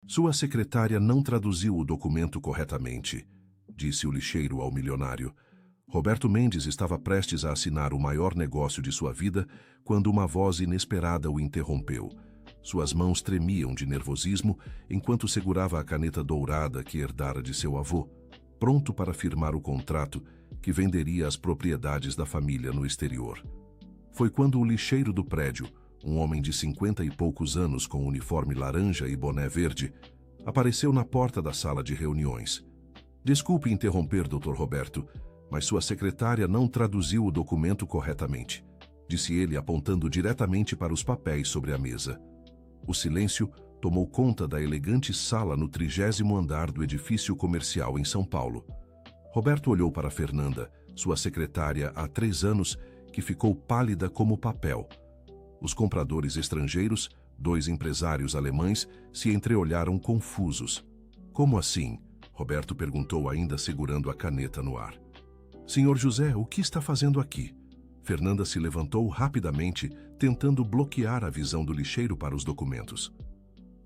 Sua secretária não traduziu o documento corretamente, disse o lixeiro ao milionário. Roberto Mendes estava prestes a assinar o maior negócio de sua vida quando uma voz inesperada o interrompeu. Suas mãos tremiam de nervosismo enquanto segurava a caneta dourada que herdara de seu avô, pronto para firmar o contrato que venderia as propriedades da família no exterior. Foi quando o lixeiro do prédio, um homem de 50 e poucos anos com uniforme laranja e boné verde, apareceu na porta da sala de reuniões. Desculpe interromper, Dr. Roberto, mas sua secretária não traduziu o documento corretamente, disse ele apontando diretamente para os papéis sobre a mesa. O silêncio tomou conta da elegante sala no 30º andar do edifício comercial em São Paulo. Roberto olhou para Fernanda, sua secretária há 3 anos, que ficou pálida como papel. Os compradores estrangeiros, 2 empresários alemães, se entreolharam confusos. Como assim? Roberto perguntou, ainda segurando a caneta no ar. Senhor José, o que está fazendo aqui? Fernanda se levantou rapidamente, tentando bloquear a visão do lixeiro para os documentos.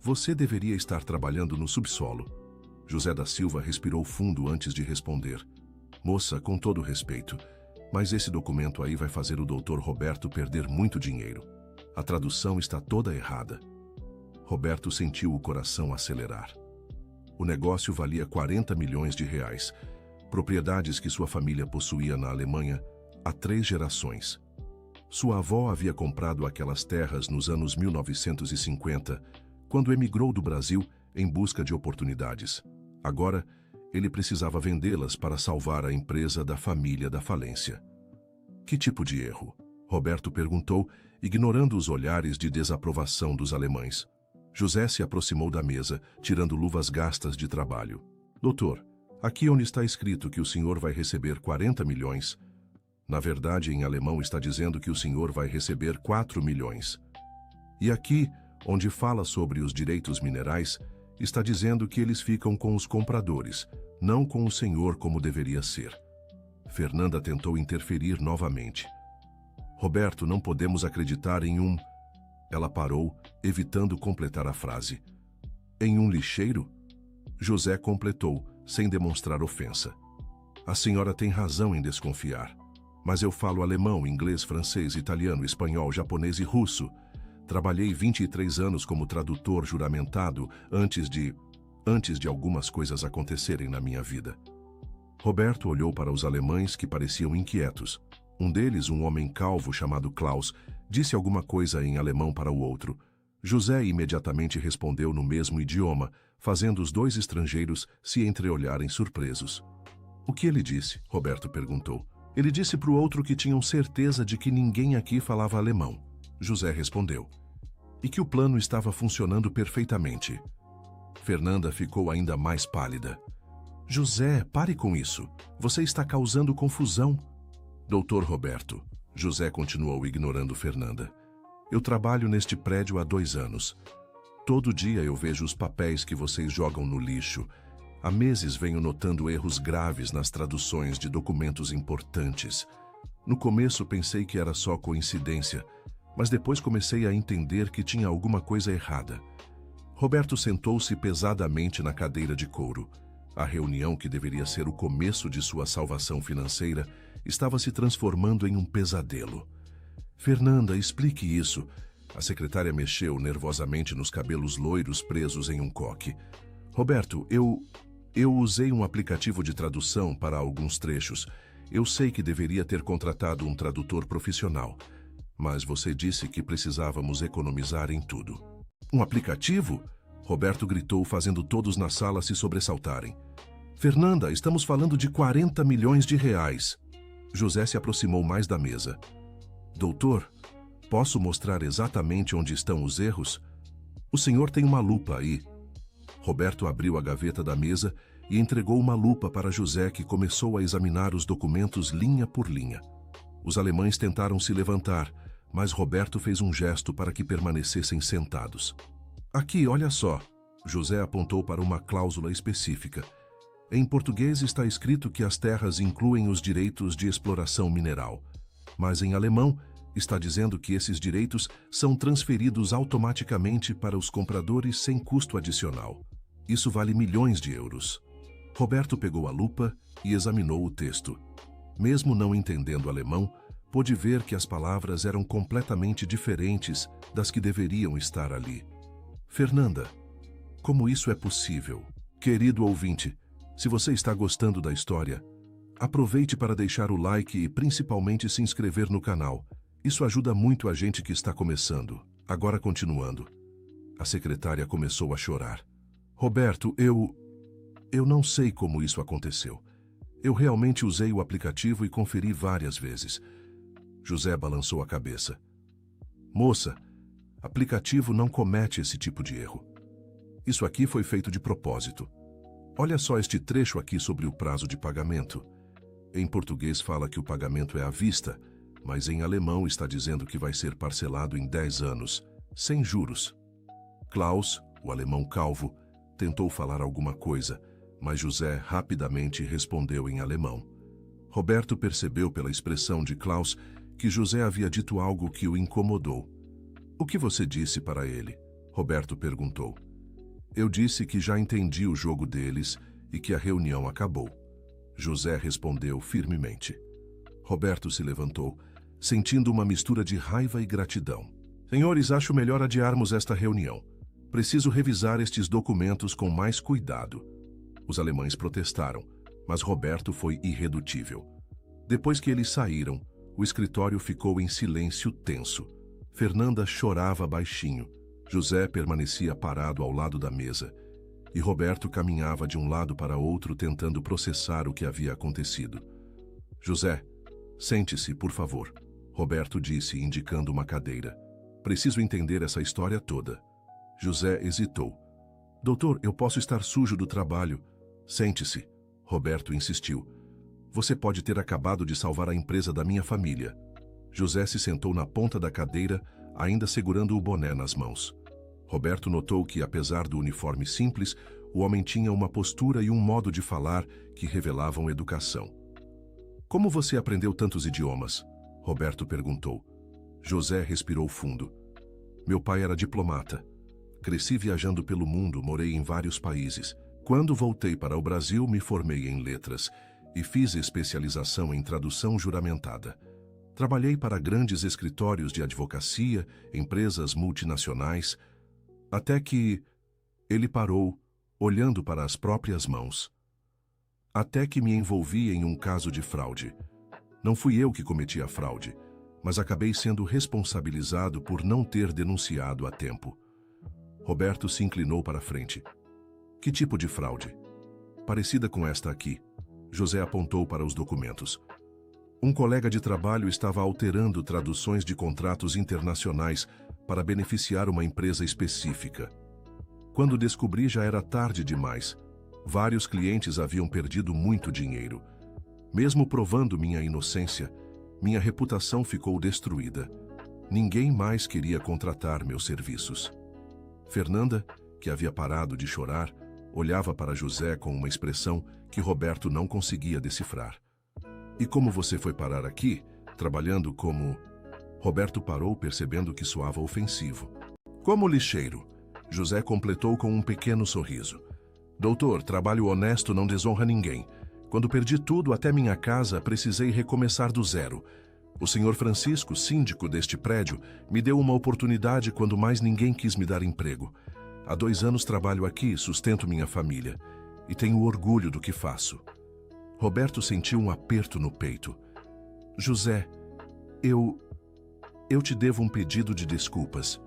Você deveria estar trabalhando no subsolo. José da Silva respirou fundo antes de responder. Moça, com todo respeito, mas esse documento aí vai fazer o Dr. Roberto perder muito dinheiro. A tradução está toda errada. Roberto sentiu o coração acelerar. O negócio valia 40 milhões de reais, propriedades que sua família possuía na Alemanha há 3 gerações. Sua avó havia comprado aquelas terras nos anos 1950, quando emigrou do Brasil em busca de oportunidades. Agora, ele precisava vendê-las para salvar a empresa da família da falência. Que tipo de erro? Roberto perguntou, ignorando os olhares de desaprovação dos alemães. José se aproximou da mesa, tirando luvas gastas de trabalho. Doutor, aqui onde está escrito que o senhor vai receber 40 milhões, na verdade, em alemão está dizendo que o senhor vai receber 4 milhões. E aqui, onde fala sobre os direitos minerais, está dizendo que eles ficam com os compradores, não com o senhor como deveria ser. Fernanda tentou interferir novamente. Roberto, não podemos acreditar em um... Ela parou, evitando completar a frase. Em um lixeiro? José completou, sem demonstrar ofensa. A senhora tem razão em desconfiar. Mas eu falo alemão, inglês, francês, italiano, espanhol, japonês e russo. Trabalhei 23 anos como tradutor juramentado antes de algumas coisas acontecerem na minha vida. Roberto olhou para os alemães que pareciam inquietos. Um deles, um homem calvo chamado Klaus, disse alguma coisa em alemão para o outro. José imediatamente respondeu no mesmo idioma, fazendo os 2 estrangeiros se entreolharem surpresos. O que ele disse? Roberto perguntou. Ele disse para o outro que tinham certeza de que ninguém aqui falava alemão. José respondeu. E que o plano estava funcionando perfeitamente. Fernanda ficou ainda mais pálida. José, pare com isso. Você está causando confusão. Doutor Roberto, José continuou ignorando Fernanda. Eu trabalho neste prédio há 2 anos. Todo dia eu vejo os papéis que vocês jogam no lixo. Há meses venho notando erros graves nas traduções de documentos importantes. No começo pensei que era só coincidência, mas depois comecei a entender que tinha alguma coisa errada. Roberto sentou-se pesadamente na cadeira de couro. A reunião, que deveria ser o começo de sua salvação financeira, estava se transformando em um pesadelo. Fernanda, explique isso. A secretária mexeu nervosamente nos cabelos loiros presos em um coque. Roberto, eu usei um aplicativo de tradução para alguns trechos. Eu sei que deveria ter contratado um tradutor profissional, mas você disse que precisávamos economizar em tudo. Um aplicativo? Roberto gritou, fazendo todos na sala se sobressaltarem. Fernanda, estamos falando de 40 milhões de reais. José se aproximou mais da mesa. Doutor, posso mostrar exatamente onde estão os erros? O senhor tem uma lupa aí. Roberto abriu a gaveta da mesa e entregou uma lupa para José, que começou a examinar os documentos linha por linha. Os alemães tentaram se levantar, mas Roberto fez um gesto para que permanecessem sentados. Aqui, olha só. José apontou para uma cláusula específica. Em português está escrito que as terras incluem os direitos de exploração mineral, mas em alemão Está dizendo que esses direitos são transferidos automaticamente para os compradores sem custo adicional. Isso vale milhões de euros. Roberto pegou a lupa e examinou o texto. Mesmo não entendendo alemão, pôde ver que as palavras eram completamente diferentes das que deveriam estar ali. Fernanda, como isso é possível? Querido ouvinte, se você está gostando da história, aproveite para deixar o like e principalmente se inscrever no canal. Isso ajuda muito a gente que está começando. Agora continuando. A secretária começou a chorar. Roberto, eu não sei como isso aconteceu. Eu realmente usei o aplicativo e conferi várias vezes. José balançou a cabeça. Moça, aplicativo não comete esse tipo de erro. Isso aqui foi feito de propósito. Olha só este trecho aqui sobre o prazo de pagamento. Em português fala que o pagamento é à vista, mas em alemão está dizendo que vai ser parcelado em 10 anos, sem juros. Klaus, o alemão calvo, tentou falar alguma coisa, mas José rapidamente respondeu em alemão. Roberto percebeu pela expressão de Klaus que José havia dito algo que o incomodou. O que você disse para ele? Roberto perguntou. Eu disse que já entendi o jogo deles e que a reunião acabou. José respondeu firmemente. Roberto se levantou, sentindo uma mistura de raiva e gratidão. Senhores, acho melhor adiarmos esta reunião. Preciso revisar estes documentos com mais cuidado. Os alemães protestaram, mas Roberto foi irredutível. Depois que eles saíram, o escritório ficou em silêncio tenso. Fernanda chorava baixinho. José permanecia parado ao lado da mesa. E Roberto caminhava de um lado para outro tentando processar o que havia acontecido. José, sente-se, por favor, Roberto disse, indicando uma cadeira. Preciso entender essa história toda. José hesitou. Doutor, eu posso estar sujo do trabalho. Sente-se, Roberto insistiu. Você pode ter acabado de salvar a empresa da minha família. José se sentou na ponta da cadeira, ainda segurando o boné nas mãos. Roberto notou que, apesar do uniforme simples, o homem tinha uma postura e um modo de falar que revelavam educação. Como você aprendeu tantos idiomas? Roberto perguntou. José respirou fundo. Meu pai era diplomata. Cresci viajando pelo mundo, morei em vários países. Quando voltei para o Brasil, me formei em letras e fiz especialização em tradução juramentada. Trabalhei para grandes escritórios de advocacia, empresas multinacionais, até que ele parou, olhando para as próprias mãos. Até que me envolvi em um caso de fraude. Não fui eu que cometi a fraude, mas acabei sendo responsabilizado por não ter denunciado a tempo. Roberto se inclinou para a frente. Que tipo de fraude? Parecida com esta aqui. José apontou para os documentos. Um colega de trabalho estava alterando traduções de contratos internacionais para beneficiar uma empresa específica. Quando descobri, já era tarde demais. Vários clientes haviam perdido muito dinheiro. Mesmo provando minha inocência, minha reputação ficou destruída. Ninguém mais queria contratar meus serviços. Fernanda, que havia parado de chorar, olhava para José com uma expressão que Roberto não conseguia decifrar. E como você foi parar aqui, trabalhando como... Roberto parou, percebendo que soava ofensivo. Como lixeiro, José completou com um pequeno sorriso. Doutor, trabalho honesto não desonra ninguém. Quando perdi tudo, até minha casa, precisei recomeçar do zero. O senhor Francisco, síndico deste prédio, me deu uma oportunidade quando mais ninguém quis me dar emprego. Há 2 anos trabalho aqui, sustento minha família. E tenho orgulho do que faço. Roberto sentiu um aperto no peito. José, eu te devo um pedido de desculpas.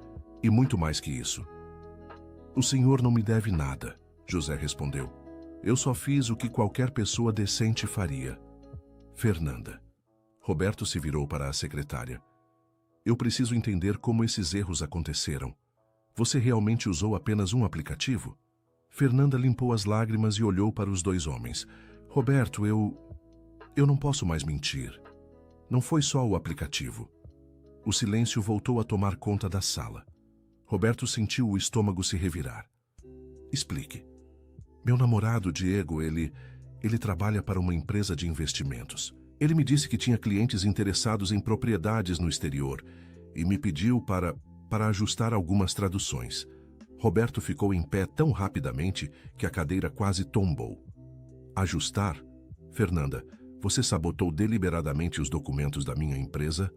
E muito mais que isso. O senhor não me deve nada, José respondeu. Eu só fiz o que qualquer pessoa decente faria. Fernanda. Roberto se virou para a secretária. Eu preciso entender como esses erros aconteceram. Você realmente usou apenas um aplicativo? Fernanda limpou as lágrimas e olhou para os 2 homens. Roberto, eu não posso mais mentir. Não foi só o aplicativo. O silêncio voltou a tomar conta da sala. Roberto sentiu o estômago se revirar. Explique. Meu namorado, Diego, ele trabalha para uma empresa de investimentos. Ele me disse que tinha clientes interessados em propriedades no exterior e me pediu para ajustar algumas traduções. Roberto ficou em pé tão rapidamente que a cadeira quase tombou. Ajustar? Fernanda, você sabotou deliberadamente os documentos da minha empresa?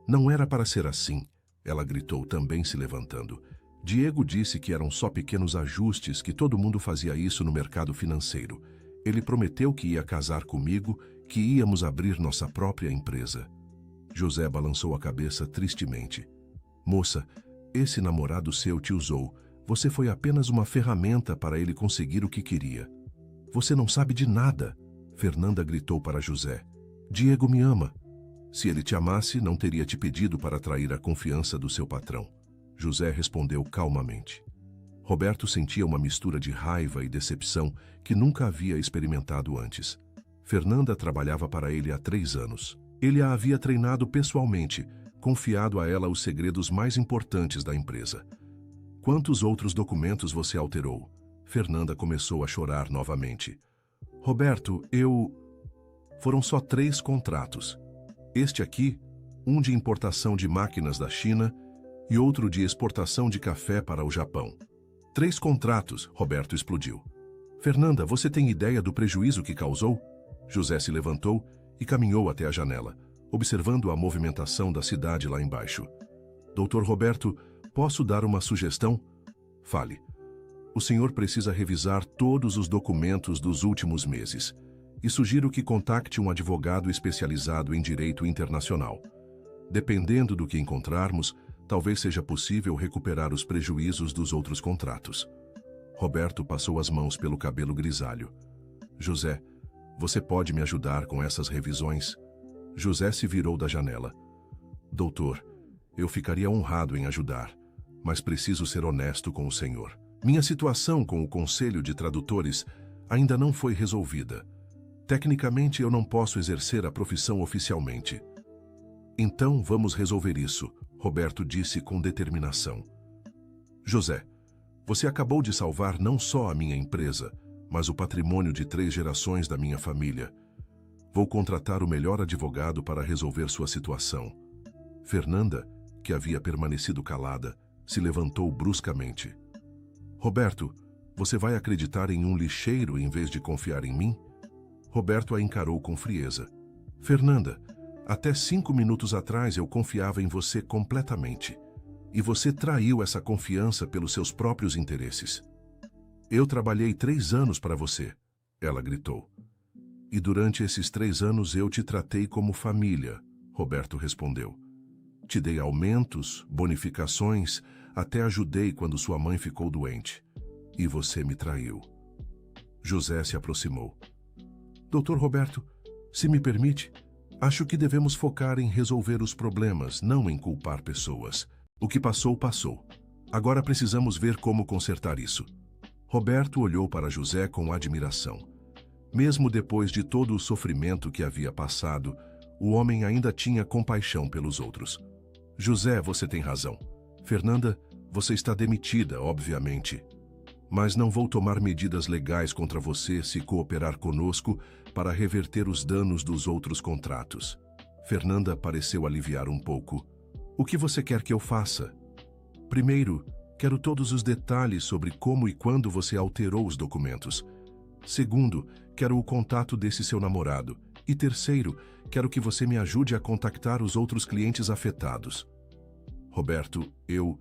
Não era para ser assim, ela gritou, também se levantando. Diego disse que eram só pequenos ajustes, que todo mundo fazia isso no mercado financeiro. Ele prometeu que ia casar comigo, que íamos abrir nossa própria empresa. José balançou a cabeça tristemente. Moça, esse namorado seu te usou. Você foi apenas uma ferramenta para ele conseguir o que queria. Você não sabe de nada, Fernanda gritou para José. Diego me ama. Se ele te amasse, não teria te pedido para atrair a confiança do seu patrão. José respondeu calmamente. Roberto sentia uma mistura de raiva e decepção que nunca havia experimentado antes. Fernanda trabalhava para ele há 3 anos. Ele a havia treinado pessoalmente, confiado a ela os segredos mais importantes da empresa. Quantos outros documentos você alterou? Fernanda começou a chorar novamente. Roberto, Foram só 3 contratos. Este aqui, um de importação de máquinas da China e outro de exportação de café para o Japão. 3 contratos, Roberto explodiu. Fernanda, você tem ideia do prejuízo que causou? José se levantou e caminhou até a janela, observando a movimentação da cidade lá embaixo. Doutor Roberto, posso dar uma sugestão? Fale. O senhor precisa revisar todos os documentos dos últimos meses e sugiro que contacte um advogado especializado em direito internacional. Dependendo do que encontrarmos, talvez seja possível recuperar os prejuízos dos outros contratos. Roberto passou as mãos pelo cabelo grisalho. José, você pode me ajudar com essas revisões? José se virou da janela. Doutor, eu ficaria honrado em ajudar, mas preciso ser honesto com o senhor. Minha situação com o Conselho de Tradutores ainda não foi resolvida. Tecnicamente, eu não posso exercer a profissão oficialmente. Então, vamos resolver isso, Roberto disse com determinação. José, você acabou de salvar não só a minha empresa, mas o patrimônio de 3 gerações da minha família. Vou contratar o melhor advogado para resolver sua situação. Fernanda, que havia permanecido calada, se levantou bruscamente. Roberto, você vai acreditar em um lixeiro em vez de confiar em mim? Roberto a encarou com frieza. Fernanda, até 5 minutos atrás eu confiava em você completamente. E você traiu essa confiança pelos seus próprios interesses. Eu trabalhei 3 anos para você, ela gritou. E durante esses 3 anos eu te tratei como família, Roberto respondeu. Te dei aumentos, bonificações, até ajudei quando sua mãe ficou doente. E você me traiu. José se aproximou. Doutor Roberto, se me permite, acho que devemos focar em resolver os problemas, não em culpar pessoas. O que passou, passou. Agora precisamos ver como consertar isso. Roberto olhou para José com admiração. Mesmo depois de todo o sofrimento que havia passado, o homem ainda tinha compaixão pelos outros. José, você tem razão. Fernanda, você está demitida, obviamente. Mas não vou tomar medidas legais contra você se cooperar conosco para reverter os danos dos outros contratos. Fernanda pareceu aliviar um pouco. O que você quer que eu faça? Primeiro, quero todos os detalhes sobre como e quando você alterou os documentos. Segundo, quero o contato desse seu namorado. E terceiro, quero que você me ajude a contactar os outros clientes afetados. Roberto, eu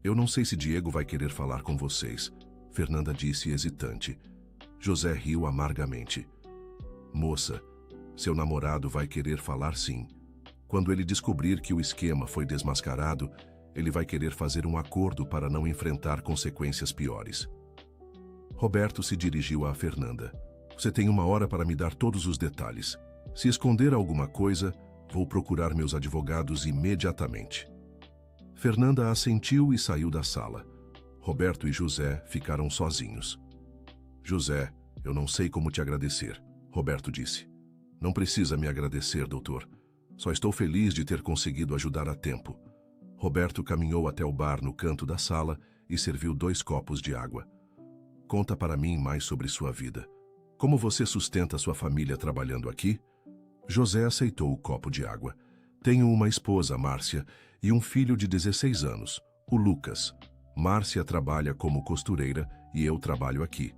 não sei se Diego vai querer falar com vocês, Fernanda disse hesitante. José riu amargamente. Moça, seu namorado vai querer falar sim. Quando ele descobrir que o esquema foi desmascarado, ele vai querer fazer um acordo para não enfrentar consequências piores. Roberto se dirigiu a Fernanda. Você tem 1 hora para me dar todos os detalhes. Se esconder alguma coisa, vou procurar meus advogados imediatamente. Fernanda assentiu e saiu da sala. Roberto e José ficaram sozinhos. José, eu não sei como te agradecer, Roberto disse. Não precisa me agradecer, doutor. Só estou feliz de ter conseguido ajudar a tempo. Roberto caminhou até o bar no canto da sala e serviu 2 copos de água. Conta para mim mais sobre sua vida. Como você sustenta sua família trabalhando aqui? José aceitou o copo de água. Tenho uma esposa, Márcia, e um filho de 16 anos, o Lucas. Márcia trabalha como costureira e eu trabalho aqui.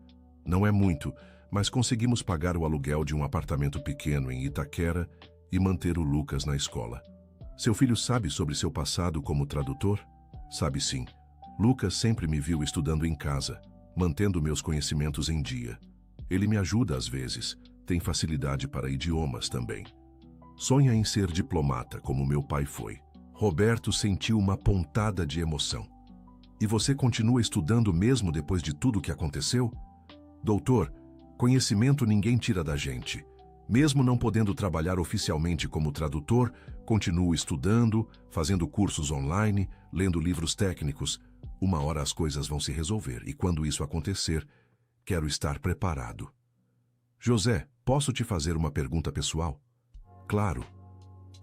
Não é muito, mas conseguimos pagar o aluguel de um apartamento pequeno em Itaquera e manter o Lucas na escola. Seu filho sabe sobre seu passado como tradutor? Sabe sim. Lucas sempre me viu estudando em casa, mantendo meus conhecimentos em dia. Ele me ajuda às vezes, tem facilidade para idiomas também. Sonha em ser diplomata, como meu pai foi. Roberto sentiu uma pontada de emoção. E você continua estudando mesmo depois de tudo o que aconteceu? Doutor, conhecimento ninguém tira da gente. Mesmo não podendo trabalhar oficialmente como tradutor, continuo estudando, fazendo cursos online, lendo livros técnicos. Uma hora as coisas vão se resolver e quando isso acontecer, quero estar preparado. José, posso te fazer uma pergunta pessoal? Claro.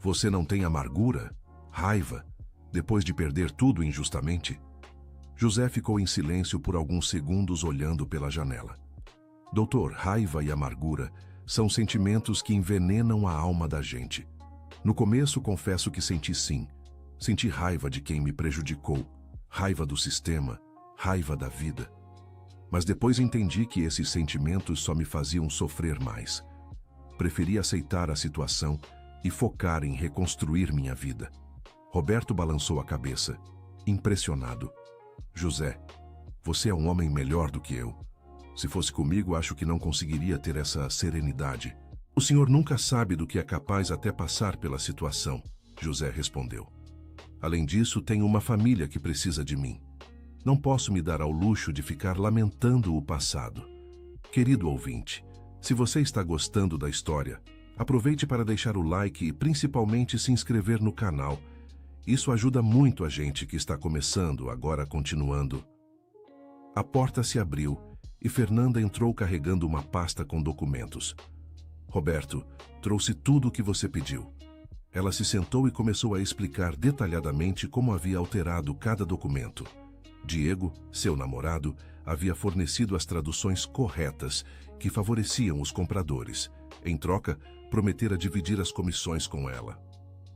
Você não tem amargura, raiva, depois de perder tudo injustamente? José ficou em silêncio por alguns segundos olhando pela janela. Doutor, raiva e amargura são sentimentos que envenenam a alma da gente. No começo, confesso que senti sim. Senti raiva de quem me prejudicou, raiva do sistema, raiva da vida. Mas depois entendi que esses sentimentos só me faziam sofrer mais. Preferi aceitar a situação e focar em reconstruir minha vida. Roberto balançou a cabeça, impressionado. José, você é um homem melhor do que eu. Se fosse comigo, acho que não conseguiria ter essa serenidade. O senhor nunca sabe do que é capaz até passar pela situação, José respondeu. Além disso, tenho uma família que precisa de mim. Não posso me dar ao luxo de ficar lamentando o passado. Querido ouvinte, se você está gostando da história, aproveite para deixar o like e principalmente se inscrever no canal. Isso ajuda muito a gente que está começando, agora continuando. A porta se abriu e Fernanda entrou carregando uma pasta com documentos. Roberto, trouxe tudo o que você pediu. Ela se sentou e começou a explicar detalhadamente como havia alterado cada documento. Diego, seu namorado, havia fornecido as traduções corretas que favoreciam os compradores. Em troca, prometera dividir as comissões com ela.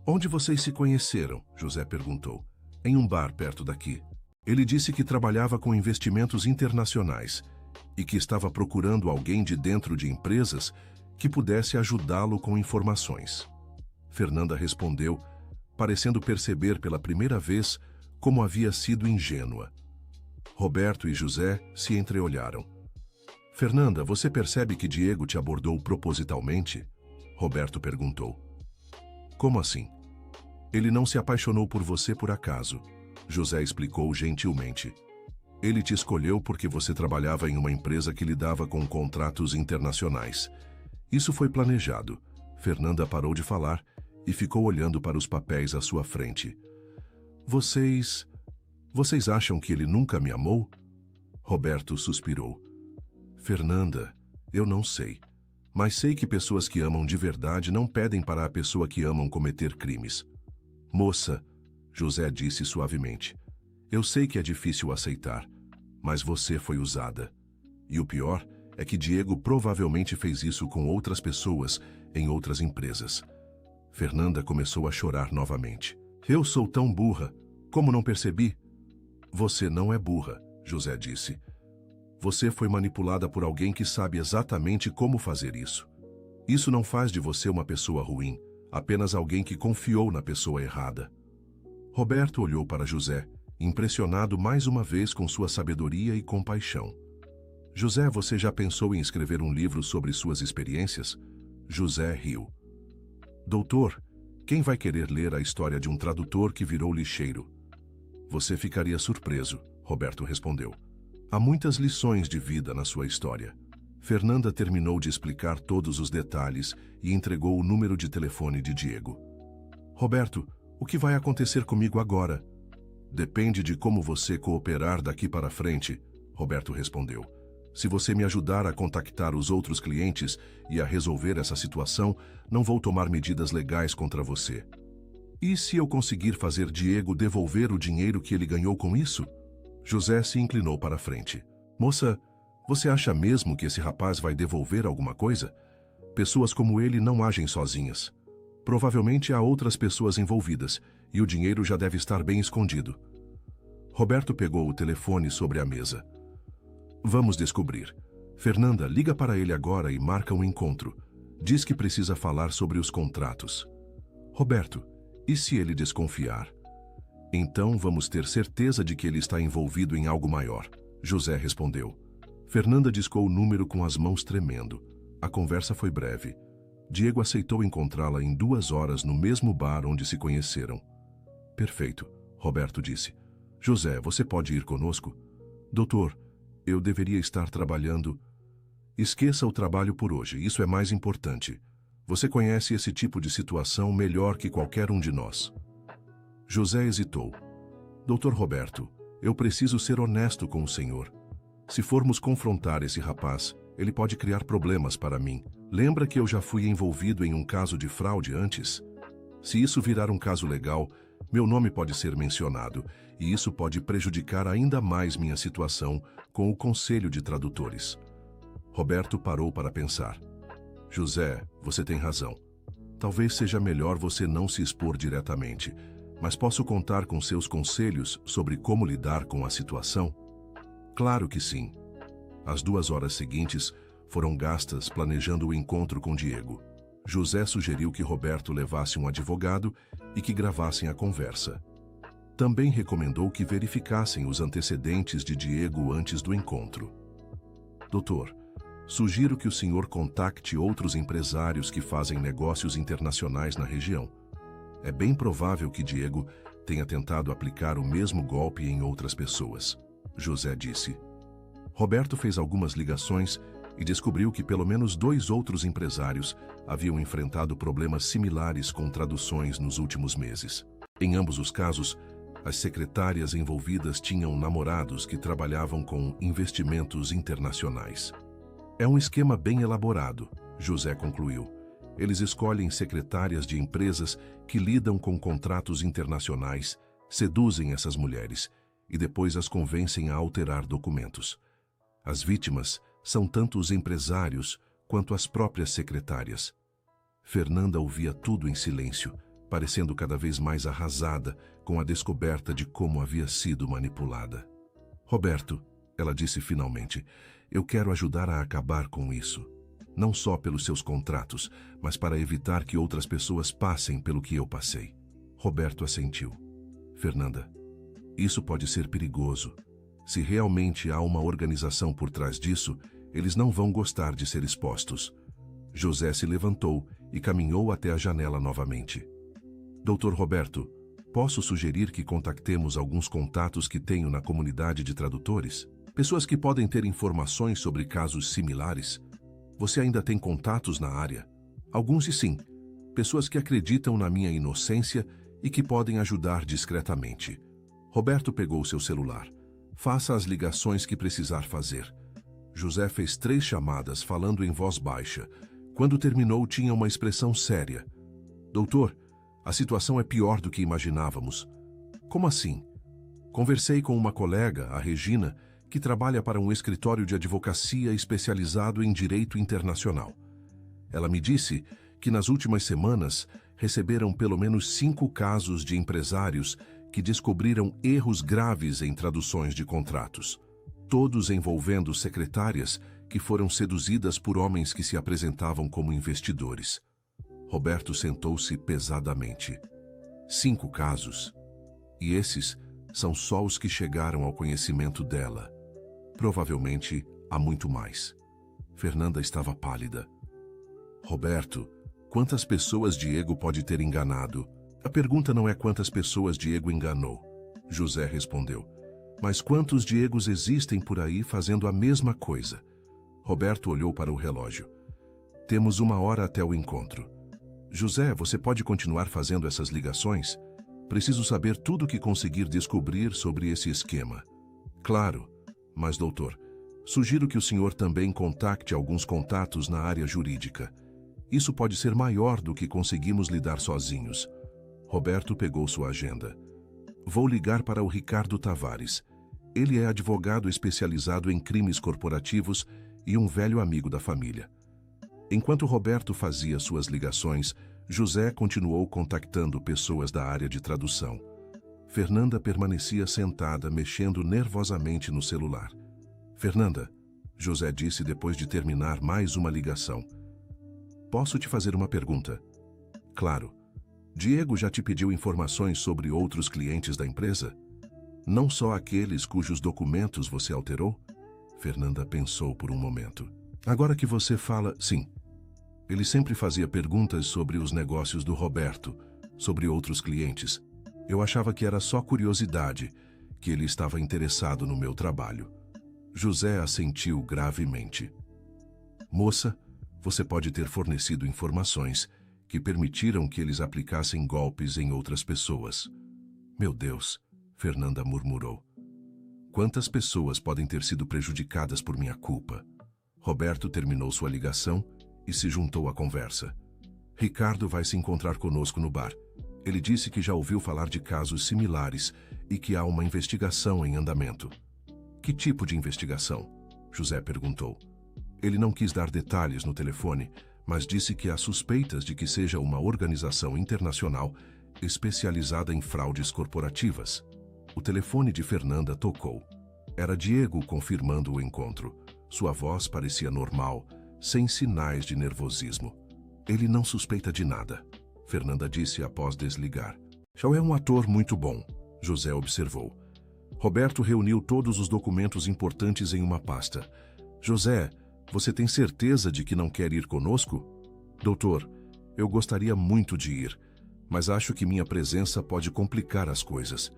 Onde vocês se conheceram? José perguntou. Em um bar perto daqui. Ele disse que trabalhava com investimentos internacionais e que estava procurando alguém de dentro de empresas que pudesse ajudá-lo com informações. Fernanda respondeu, parecendo perceber pela primeira vez como havia sido ingênua. Roberto e José se entreolharam. Fernanda, você percebe que Diego te abordou propositalmente? Roberto perguntou. Como assim? Ele não se apaixonou por você por acaso, José explicou gentilmente. Ele te escolheu porque você trabalhava em uma empresa que lidava com contratos internacionais. Isso foi planejado. Fernanda parou de falar e ficou olhando para os papéis à sua frente. Vocês acham que ele nunca me amou? Roberto suspirou. Fernanda, eu não sei. Mas sei que pessoas que amam de verdade não pedem para a pessoa que amam cometer crimes. Moça, José disse suavemente, eu sei que é difícil aceitar, mas você foi usada. E o pior é que Diego provavelmente fez isso com outras pessoas em outras empresas. Fernanda começou a chorar novamente. Eu sou tão burra, como não percebi? Você não é burra, José disse. Você foi manipulada por alguém que sabe exatamente como fazer isso. Isso não faz de você uma pessoa ruim, apenas alguém que confiou na pessoa errada. Roberto olhou para José, impressionado mais uma vez com sua sabedoria e compaixão. José, você já pensou em escrever um livro sobre suas experiências? José riu. Doutor, quem vai querer ler a história de um tradutor que virou lixeiro? Você ficaria surpreso, Roberto respondeu. Há muitas lições de vida na sua história. Fernanda terminou de explicar todos os detalhes e entregou o número de telefone de Diego. Roberto, o que vai acontecer comigo agora? Depende de como você cooperar daqui para frente, Roberto respondeu. Se você me ajudar a contactar os outros clientes e a resolver essa situação, não vou tomar medidas legais contra você. E se eu conseguir fazer Diego devolver o dinheiro que ele ganhou com isso? José se inclinou para a frente. Moça, você acha mesmo que esse rapaz vai devolver alguma coisa? Pessoas como ele não agem sozinhas. Provavelmente há outras pessoas envolvidas, e o dinheiro já deve estar bem escondido. Roberto pegou o telefone sobre a mesa. Vamos descobrir. Fernanda, liga para ele agora e marca um encontro. Diz que precisa falar sobre os contratos. Roberto, e se ele desconfiar? Então vamos ter certeza de que ele está envolvido em algo maior. José respondeu. Fernanda discou o número com as mãos tremendo. A conversa foi breve. Diego aceitou encontrá-la em 2 horas no mesmo bar onde se conheceram. Perfeito, Roberto disse. José, você pode ir conosco? Doutor, eu deveria estar trabalhando. Esqueça o trabalho por hoje, isso é mais importante. Você conhece esse tipo de situação melhor que qualquer um de nós. José hesitou. Doutor Roberto, eu preciso ser honesto com o senhor. Se formos confrontar esse rapaz, ele pode criar problemas para mim. Lembra que eu já fui envolvido em um caso de fraude antes? Se isso virar um caso legal, meu nome pode ser mencionado, e isso pode prejudicar ainda mais minha situação com o Conselho de Tradutores. Roberto parou para pensar. José, você tem razão. Talvez seja melhor você não se expor diretamente, mas posso contar com seus conselhos sobre como lidar com a situação? Claro que sim. As 2 horas seguintes foram gastas planejando o encontro com Diego. José sugeriu que Roberto levasse um advogado e que gravassem a conversa. Também recomendou que verificassem os antecedentes de Diego antes do encontro. Doutor, sugiro que o senhor contacte outros empresários que fazem negócios internacionais na região. É bem provável que Diego tenha tentado aplicar o mesmo golpe em outras pessoas, José disse. Roberto fez algumas ligações e descobriu que pelo menos 2 outros empresários haviam enfrentado problemas similares com traduções nos últimos meses. Em ambos os casos, as secretárias envolvidas tinham namorados que trabalhavam com investimentos internacionais. É um esquema bem elaborado, José concluiu. Eles escolhem secretárias de empresas que lidam com contratos internacionais, seduzem essas mulheres e depois as convencem a alterar documentos. As vítimas são tanto os empresários quanto as próprias secretárias. Fernanda ouvia tudo em silêncio, parecendo cada vez mais arrasada com a descoberta de como havia sido manipulada. Roberto, ela disse finalmente, eu quero ajudar a acabar com isso. Não só pelos seus contratos, mas para evitar que outras pessoas passem pelo que eu passei. Roberto assentiu. Fernanda, isso pode ser perigoso. Se realmente há uma organização por trás disso, eles não vão gostar de ser expostos. José se levantou e caminhou até a janela novamente. Doutor Roberto, posso sugerir que contactemos alguns contatos que tenho na comunidade de tradutores? Pessoas que podem ter informações sobre casos similares? Você ainda tem contatos na área? Alguns e sim. Pessoas que acreditam na minha inocência e que podem ajudar discretamente. Roberto pegou seu celular. Faça as ligações que precisar fazer. José fez 3 chamadas falando em voz baixa. Quando terminou, tinha uma expressão séria. Doutor, a situação é pior do que imaginávamos. Como assim? Conversei com uma colega, a Regina, que trabalha para um escritório de advocacia especializado em direito internacional. Ela me disse que nas últimas semanas receberam pelo menos 5 casos de empresários que descobriram erros graves em traduções de contratos, todos envolvendo secretárias que foram seduzidas por homens que se apresentavam como investidores. Roberto sentou-se pesadamente. 5 casos. E esses são só os que chegaram ao conhecimento dela. Provavelmente há muito mais. Fernanda estava pálida. Roberto, quantas pessoas Diego pode ter enganado? A pergunta não é quantas pessoas Diego enganou, José respondeu. Mas quantos Diegos existem por aí fazendo a mesma coisa? Roberto olhou para o relógio. Temos 1 hora até o encontro. José, você pode continuar fazendo essas ligações? Preciso saber tudo o que conseguir descobrir sobre esse esquema. Claro, mas doutor, sugiro que o senhor também contacte alguns contatos na área jurídica. Isso pode ser maior do que conseguimos lidar sozinhos. Roberto pegou sua agenda. Vou ligar para o Ricardo Tavares. Ele é advogado especializado em crimes corporativos e um velho amigo da família. Enquanto Roberto fazia suas ligações, José continuou contactando pessoas da área de tradução. Fernanda permanecia sentada, mexendo nervosamente no celular. Fernanda, José disse depois de terminar mais uma ligação. Posso te fazer uma pergunta? Claro. Diego já te pediu informações sobre outros clientes da empresa? Não só aqueles cujos documentos você alterou? Fernanda pensou por um momento. Agora que você fala, sim. Ele sempre fazia perguntas sobre os negócios do Roberto, sobre outros clientes. Eu achava que era só curiosidade, que ele estava interessado no meu trabalho. José assentiu gravemente. Moça, você pode ter fornecido informações que permitiram que eles aplicassem golpes em outras pessoas. Meu Deus, Fernanda murmurou. Quantas pessoas podem ter sido prejudicadas por minha culpa? Roberto terminou sua ligação e se juntou à conversa. Ricardo vai se encontrar conosco no bar. Ele disse que já ouviu falar de casos similares e que há uma investigação em andamento. Que tipo de investigação? José perguntou. Ele não quis dar detalhes no telefone, mas disse que há suspeitas de que seja uma organização internacional especializada em fraudes corporativas. O telefone de Fernanda tocou. Era Diego confirmando o encontro. Sua voz parecia normal, sem sinais de nervosismo. Ele não suspeita de nada, Fernanda disse após desligar. Já é um ator muito bom, José observou. Roberto reuniu todos os documentos importantes em uma pasta. José, você tem certeza de que não quer ir conosco? Doutor, eu gostaria muito de ir, mas acho que minha presença pode complicar as coisas.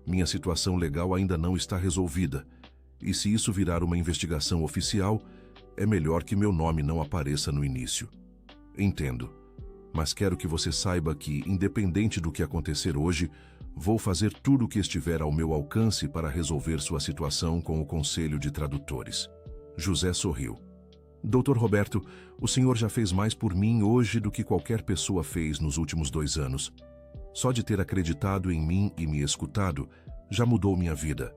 Minha situação legal ainda não está resolvida, e se isso virar uma investigação oficial, é melhor que meu nome não apareça no início. Entendo, mas quero que você saiba que, independente do que acontecer hoje, vou fazer tudo o que estiver ao meu alcance para resolver sua situação com o Conselho de Tradutores. José sorriu. Doutor Roberto, o senhor já fez mais por mim hoje do que qualquer pessoa fez nos últimos 2 anos. Só de ter acreditado em mim e me escutado, já mudou minha vida.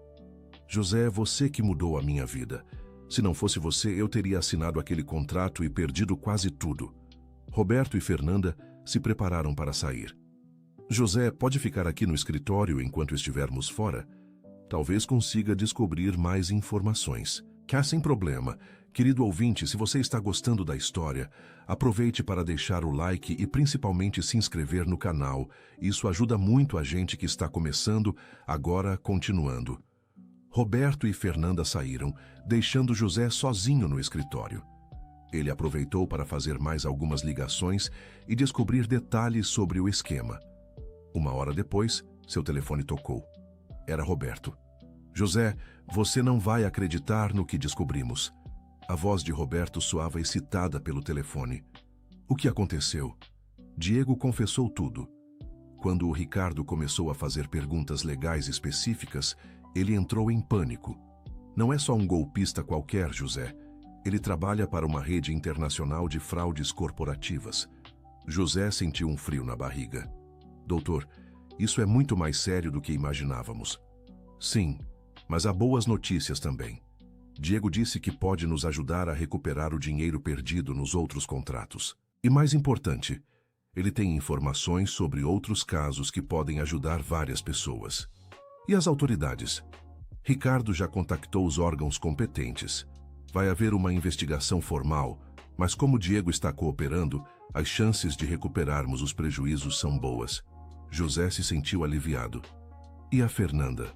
José, é você que mudou a minha vida. Se não fosse você, eu teria assinado aquele contrato e perdido quase tudo. Roberto e Fernanda se prepararam para sair. José, pode ficar aqui no escritório enquanto estivermos fora? Talvez consiga descobrir mais informações. Sem problema. Querido ouvinte, se você está gostando da história, aproveite para deixar o like e principalmente se inscrever no canal. Isso ajuda muito a gente que está começando, agora continuando. Roberto e Fernanda saíram, deixando José sozinho no escritório. Ele aproveitou para fazer mais algumas ligações e descobrir detalhes sobre o esquema. 1 hora depois, seu telefone tocou. Era Roberto. José, você não vai acreditar no que descobrimos. A voz de Roberto soava excitada pelo telefone. O que aconteceu? Diego confessou tudo. Quando o Ricardo começou a fazer perguntas legais específicas, ele entrou em pânico. Não é só um golpista qualquer, José. Ele trabalha para uma rede internacional de fraudes corporativas. José sentiu um frio na barriga. Doutor, isso é muito mais sério do que imaginávamos. Sim, mas há boas notícias também. Diego disse que pode nos ajudar a recuperar o dinheiro perdido nos outros contratos. E mais importante, ele tem informações sobre outros casos que podem ajudar várias pessoas. E as autoridades? Ricardo já contactou os órgãos competentes. Vai haver uma investigação formal, mas como Diego está cooperando, as chances de recuperarmos os prejuízos são boas. José se sentiu aliviado. E a Fernanda?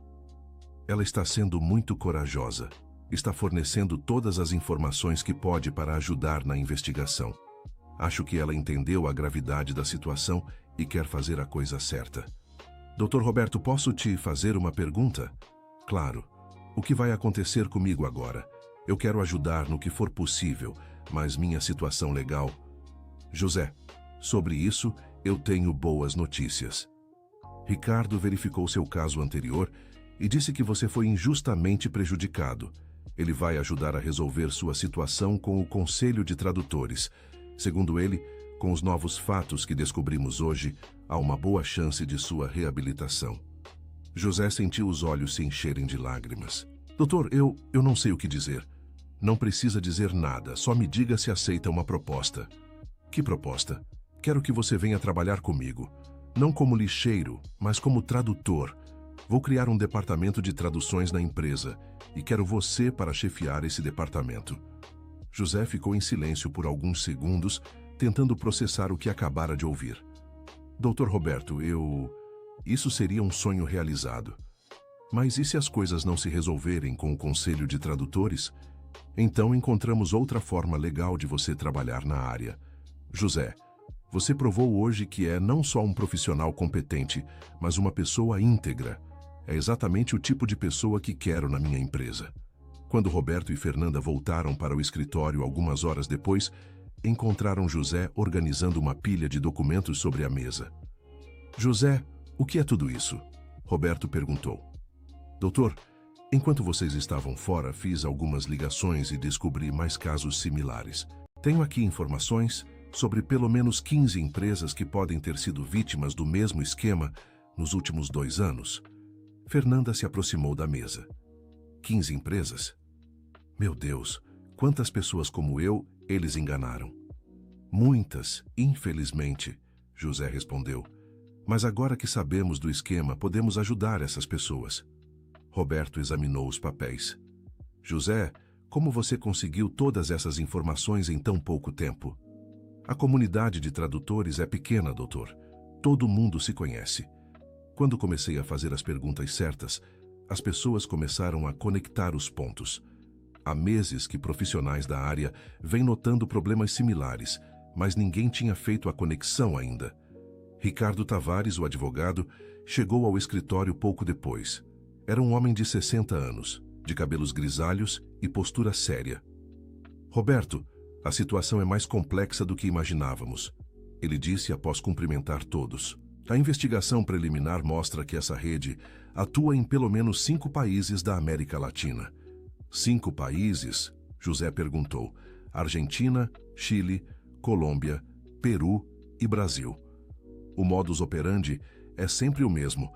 Ela está sendo muito corajosa. Está fornecendo todas as informações que pode para ajudar na investigação. Acho que ela entendeu a gravidade da situação e quer fazer a coisa certa. Dr. Roberto, posso te fazer uma pergunta? Claro. O que vai acontecer comigo agora? Eu quero ajudar no que for possível, mas minha situação legal... José, sobre isso, eu tenho boas notícias. Ricardo verificou seu caso anterior e disse que você foi injustamente prejudicado. Ele vai ajudar a resolver sua situação com o Conselho de Tradutores. Segundo ele, com os novos fatos que descobrimos hoje, há uma boa chance de sua reabilitação. José sentiu os olhos se encherem de lágrimas. Doutor, eu não sei o que dizer. Não precisa dizer nada, só me diga se aceita uma proposta. Que proposta? Quero que você venha trabalhar comigo. Não como lixeiro, mas como tradutor. Vou criar um departamento de traduções na empresa e quero você para chefiar esse departamento. José ficou em silêncio por alguns segundos, tentando processar o que acabara de ouvir. Doutor Roberto, Isso seria um sonho realizado. Mas e se as coisas não se resolverem com o Conselho de Tradutores? Então encontramos outra forma legal de você trabalhar na área. José, você provou hoje que é não só um profissional competente, mas uma pessoa íntegra. É exatamente o tipo de pessoa que quero na minha empresa. Quando Roberto e Fernanda voltaram para o escritório algumas horas depois, encontraram José organizando uma pilha de documentos sobre a mesa. José, o que é tudo isso? Roberto perguntou. Doutor, enquanto vocês estavam fora, fiz algumas ligações e descobri mais casos similares. Tenho aqui informações sobre pelo menos 15 empresas que podem ter sido vítimas do mesmo esquema nos últimos 2 anos. Fernanda se aproximou da mesa. 15 empresas? Meu Deus, quantas pessoas como eu eles enganaram? Muitas, infelizmente, José respondeu. Mas agora que sabemos do esquema, podemos ajudar essas pessoas. Roberto examinou os papéis. José, como você conseguiu todas essas informações em tão pouco tempo? A comunidade de tradutores é pequena, doutor. Todo mundo se conhece. Quando comecei a fazer as perguntas certas, as pessoas começaram a conectar os pontos. Há meses que profissionais da área vêm notando problemas similares, mas ninguém tinha feito a conexão ainda. Ricardo Tavares, o advogado, chegou ao escritório pouco depois. Era um homem de 60 anos, de cabelos grisalhos e postura séria. Roberto, a situação é mais complexa do que imaginávamos, ele disse após cumprimentar todos. A investigação preliminar mostra que essa rede atua em pelo menos 5 países da América Latina. 5 países? José perguntou. Argentina, Chile, Colômbia, Peru e Brasil. O modus operandi é sempre o mesmo: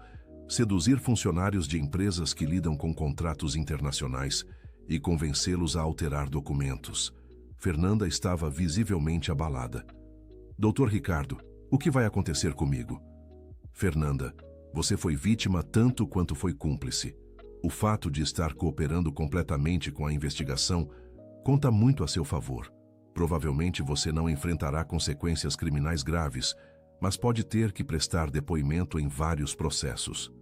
seduzir funcionários de empresas que lidam com contratos internacionais e convencê-los a alterar documentos. Fernanda estava visivelmente abalada. Doutor Ricardo, o que vai acontecer comigo? Fernanda, você foi vítima tanto quanto foi cúmplice. O fato de estar cooperando completamente com a investigação conta muito a seu favor. Provavelmente você não enfrentará consequências criminais graves, mas pode ter que prestar depoimento em vários processos.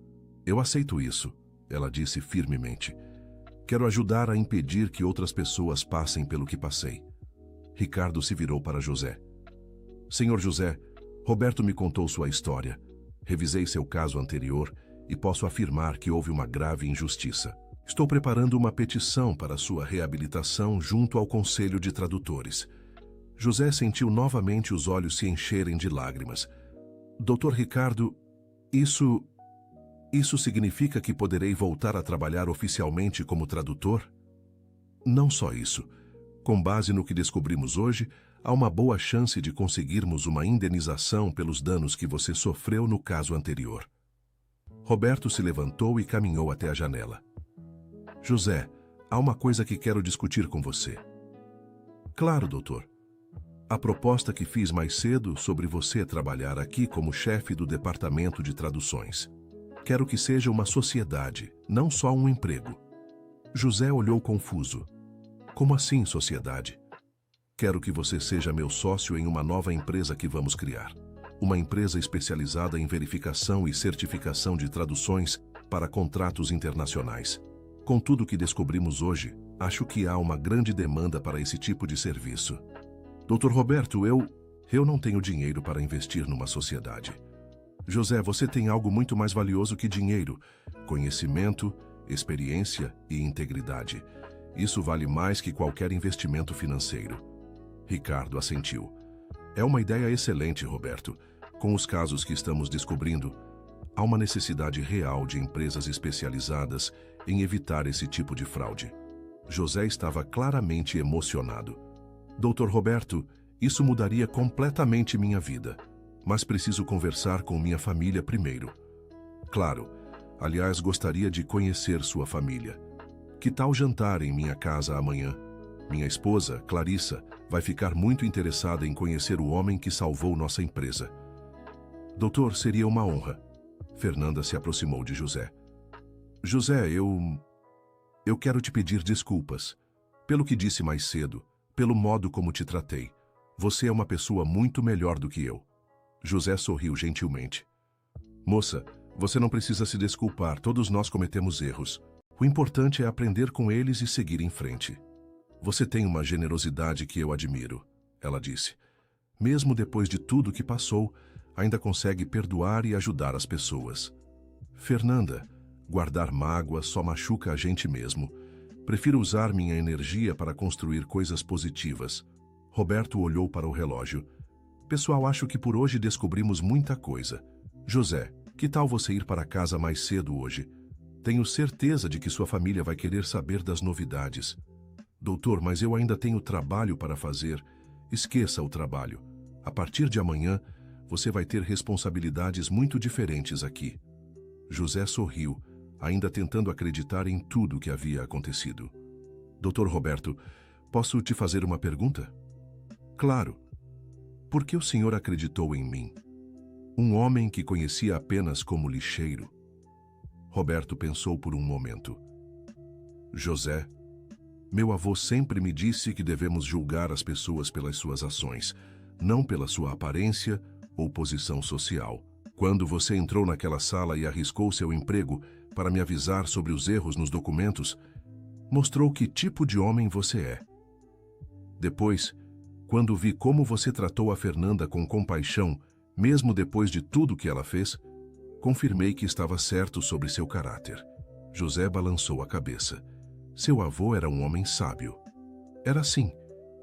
Eu aceito isso, ela disse firmemente. Quero ajudar a impedir que outras pessoas passem pelo que passei. Ricardo se virou para José. Senhor José, Roberto me contou sua história. Revisei seu caso anterior e posso afirmar que houve uma grave injustiça. Estou preparando uma petição para sua reabilitação junto ao Conselho de Tradutores. José sentiu novamente os olhos se encherem de lágrimas. Doutor Ricardo, isso significa que poderei voltar a trabalhar oficialmente como tradutor? Não só isso. Com base no que descobrimos hoje, há uma boa chance de conseguirmos uma indenização pelos danos que você sofreu no caso anterior. Roberto se levantou e caminhou até a janela. José, há uma coisa que quero discutir com você. Claro, doutor. A proposta que fiz mais cedo sobre você trabalhar aqui como chefe do departamento de traduções. Quero que seja uma sociedade, não só um emprego. José olhou confuso. Como assim, sociedade? Quero que você seja meu sócio em uma nova empresa que vamos criar. Uma empresa especializada em verificação e certificação de traduções para contratos internacionais. Com tudo que descobrimos hoje, acho que há uma grande demanda para esse tipo de serviço. Dr. Roberto, eu não tenho dinheiro para investir numa sociedade. José, você tem algo muito mais valioso que dinheiro: conhecimento, experiência e integridade. Isso vale mais que qualquer investimento financeiro. Ricardo assentiu. É uma ideia excelente, Roberto. Com os casos que estamos descobrindo, há uma necessidade real de empresas especializadas em evitar esse tipo de fraude. José estava claramente emocionado. Dr. Roberto, isso mudaria completamente minha vida, mas preciso conversar com minha família primeiro. Claro, aliás, gostaria de conhecer sua família. Que tal jantar em minha casa amanhã? Minha esposa, Clarissa, vai ficar muito interessada em conhecer o homem que salvou nossa empresa. Doutor, seria uma honra. Fernanda se aproximou de José. José, eu quero te pedir desculpas. Pelo que disse mais cedo, pelo modo como te tratei. Você é uma pessoa muito melhor do que eu. José sorriu gentilmente. Moça, você não precisa se desculpar, todos nós cometemos erros. O importante é aprender com eles e seguir em frente. Você tem uma generosidade que eu admiro, ela disse. Mesmo depois de tudo que passou, ainda consegue perdoar e ajudar as pessoas. Fernanda, guardar mágoa só machuca a gente mesmo. Prefiro usar minha energia para construir coisas positivas. Roberto olhou para o relógio. Pessoal, acho que por hoje descobrimos muita coisa. José, que tal você ir para casa mais cedo hoje? Tenho certeza de que sua família vai querer saber das novidades. Doutor, mas eu ainda tenho trabalho para fazer. Esqueça o trabalho. A partir de amanhã, você vai ter responsabilidades muito diferentes aqui. José sorriu, ainda tentando acreditar em tudo o que havia acontecido. Doutor Roberto, posso te fazer uma pergunta? Claro. Por que o senhor acreditou em mim? Um homem que conhecia apenas como lixeiro. Roberto pensou por um momento. José, meu avô sempre me disse que devemos julgar as pessoas pelas suas ações, não pela sua aparência ou posição social. Quando você entrou naquela sala e arriscou seu emprego para me avisar sobre os erros nos documentos, mostrou que tipo de homem você é. Depois, quando vi como você tratou a Fernanda com compaixão, mesmo depois de tudo que ela fez, confirmei que estava certo sobre seu caráter. José balançou a cabeça. Seu avô era um homem sábio. Era sim,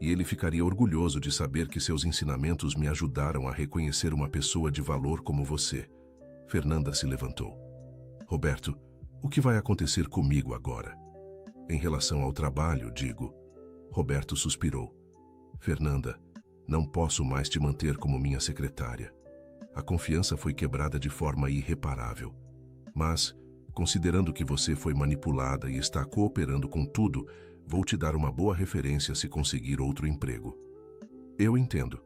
e ele ficaria orgulhoso de saber que seus ensinamentos me ajudaram a reconhecer uma pessoa de valor como você. Fernanda se levantou. Roberto, o que vai acontecer comigo agora? Em relação ao trabalho, digo. Roberto suspirou. Fernanda, não posso mais te manter como minha secretária. A confiança foi quebrada de forma irreparável. Mas, considerando que você foi manipulada e está cooperando com tudo, vou te dar uma boa referência se conseguir outro emprego. Eu entendo,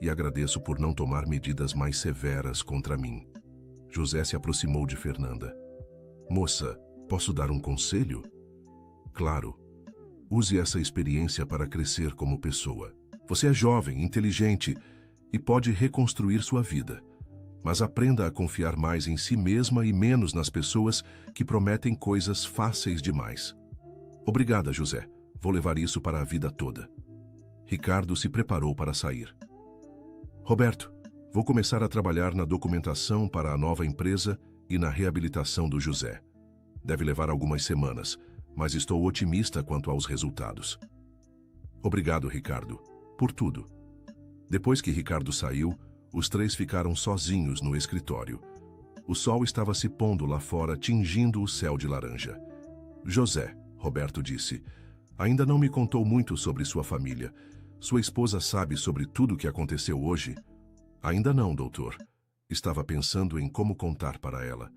e agradeço por não tomar medidas mais severas contra mim. José se aproximou de Fernanda. Moça, posso dar um conselho? Claro. Use essa experiência para crescer como pessoa. Você é jovem, inteligente e pode reconstruir sua vida. Mas aprenda a confiar mais em si mesma e menos nas pessoas que prometem coisas fáceis demais. Obrigada, José. Vou levar isso para a vida toda. Ricardo se preparou para sair. Roberto, vou começar a trabalhar na documentação para a nova empresa e na reabilitação do José. Deve levar algumas semanas, mas estou otimista quanto aos resultados. Obrigado, Ricardo, por tudo. Depois que Ricardo saiu, os três ficaram sozinhos no escritório. O sol estava se pondo lá fora, tingindo o céu de laranja. José, Roberto disse, ainda não me contou muito sobre sua família. Sua esposa sabe sobre tudo o que aconteceu hoje? Ainda não, doutor. Estava pensando em como contar para ela.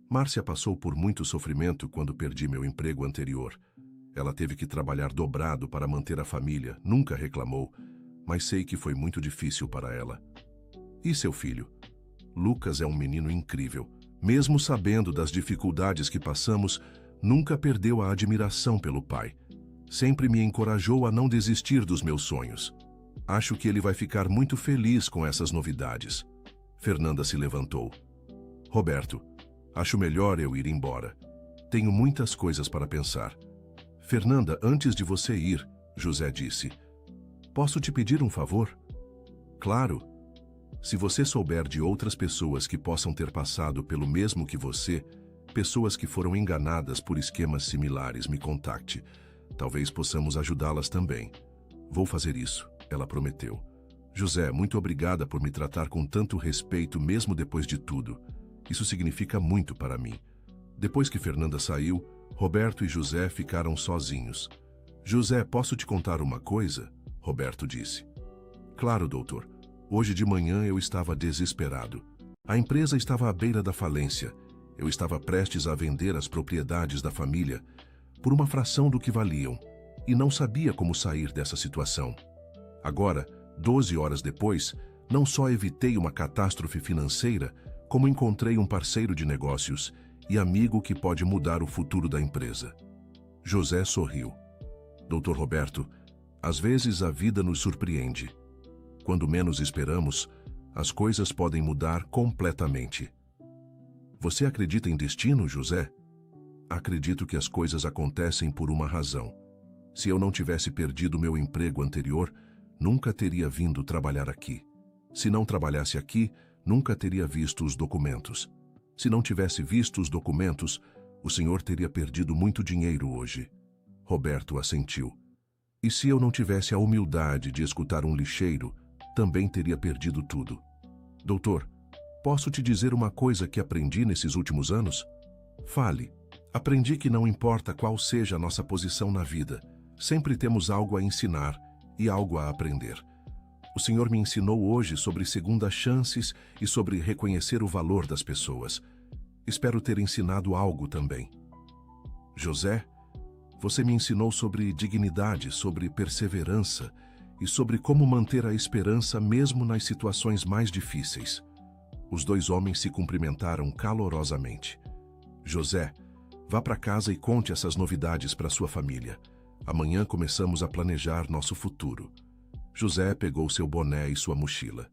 Márcia passou por muito sofrimento quando perdi meu emprego anterior. Ela teve que trabalhar dobrado para manter a família, nunca reclamou, mas sei que foi muito difícil para ela. E seu filho? Lucas é um menino incrível. Mesmo sabendo das dificuldades que passamos, nunca perdeu a admiração pelo pai. Sempre me encorajou a não desistir dos meus sonhos. Acho que ele vai ficar muito feliz com essas novidades. Fernanda se levantou. Roberto, acho melhor eu ir embora. Tenho muitas coisas para pensar. Fernanda, antes de você ir, José disse, posso te pedir um favor? Claro. Se você souber de outras pessoas que possam ter passado pelo mesmo que você, pessoas que foram enganadas por esquemas similares, me contacte. Talvez possamos ajudá-las também. Vou fazer isso, ela prometeu. José, muito obrigada por me tratar com tanto respeito mesmo depois de tudo. Isso significa muito para mim. Depois que Fernanda saiu, Roberto e José ficaram sozinhos. José, posso te contar uma coisa? Roberto disse. Claro, doutor. Hoje de manhã eu estava desesperado. A empresa estava à beira da falência. Eu estava prestes a vender as propriedades da família por uma fração do que valiam. e não sabia como sair dessa situação. Agora, 12 horas depois, não só evitei uma catástrofe financeira, como encontrei um parceiro de negócios e amigo que pode mudar o futuro da empresa. José sorriu. Dr. Roberto, às vezes a vida nos surpreende. Quando menos esperamos, as coisas podem mudar completamente. Você acredita em destino, José? Acredito que as coisas acontecem por uma razão. Se eu não tivesse perdido meu emprego anterior, nunca teria vindo trabalhar aqui. Se não trabalhasse aqui, nunca teria visto os documentos. Se não tivesse visto os documentos, o senhor teria perdido muito dinheiro hoje. Roberto assentiu. E se eu não tivesse a humildade de escutar um lixeiro, também teria perdido tudo. Doutor, posso te dizer uma coisa que aprendi nesses últimos anos? Fale. Aprendi que não importa qual seja a nossa posição na vida, sempre temos algo a ensinar e algo a aprender. O senhor me ensinou hoje sobre segundas chances e sobre reconhecer o valor das pessoas. Espero ter ensinado algo também. José, você me ensinou sobre dignidade, sobre perseverança e sobre como manter a esperança mesmo nas situações mais difíceis. Os dois homens se cumprimentaram calorosamente. José, vá para casa e conte essas novidades para sua família. Amanhã começamos a planejar nosso futuro. José pegou seu boné e sua mochila.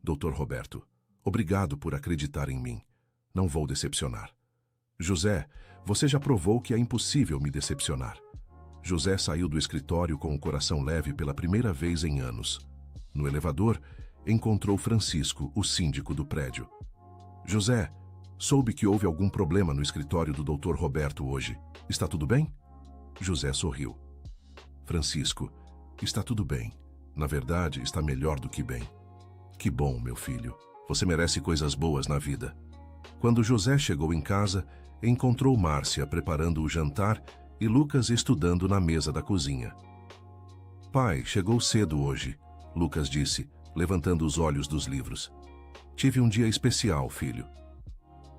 Dr. Roberto, obrigado por acreditar em mim. Não vou decepcionar. José, você já provou que é impossível me decepcionar. José saiu do escritório com o coração leve pela primeira vez em anos. No elevador, encontrou Francisco, o síndico do prédio. José, soube que houve algum problema no escritório do Dr. Roberto hoje. Está tudo bem? José sorriu. Francisco, está tudo bem. Na verdade, está melhor do que bem. Que bom, meu filho. Você merece coisas boas na vida. Quando José chegou em casa, encontrou Márcia preparando o jantar e Lucas estudando na mesa da cozinha. Pai, chegou cedo hoje, Lucas disse, levantando os olhos dos livros. Tive um dia especial, filho.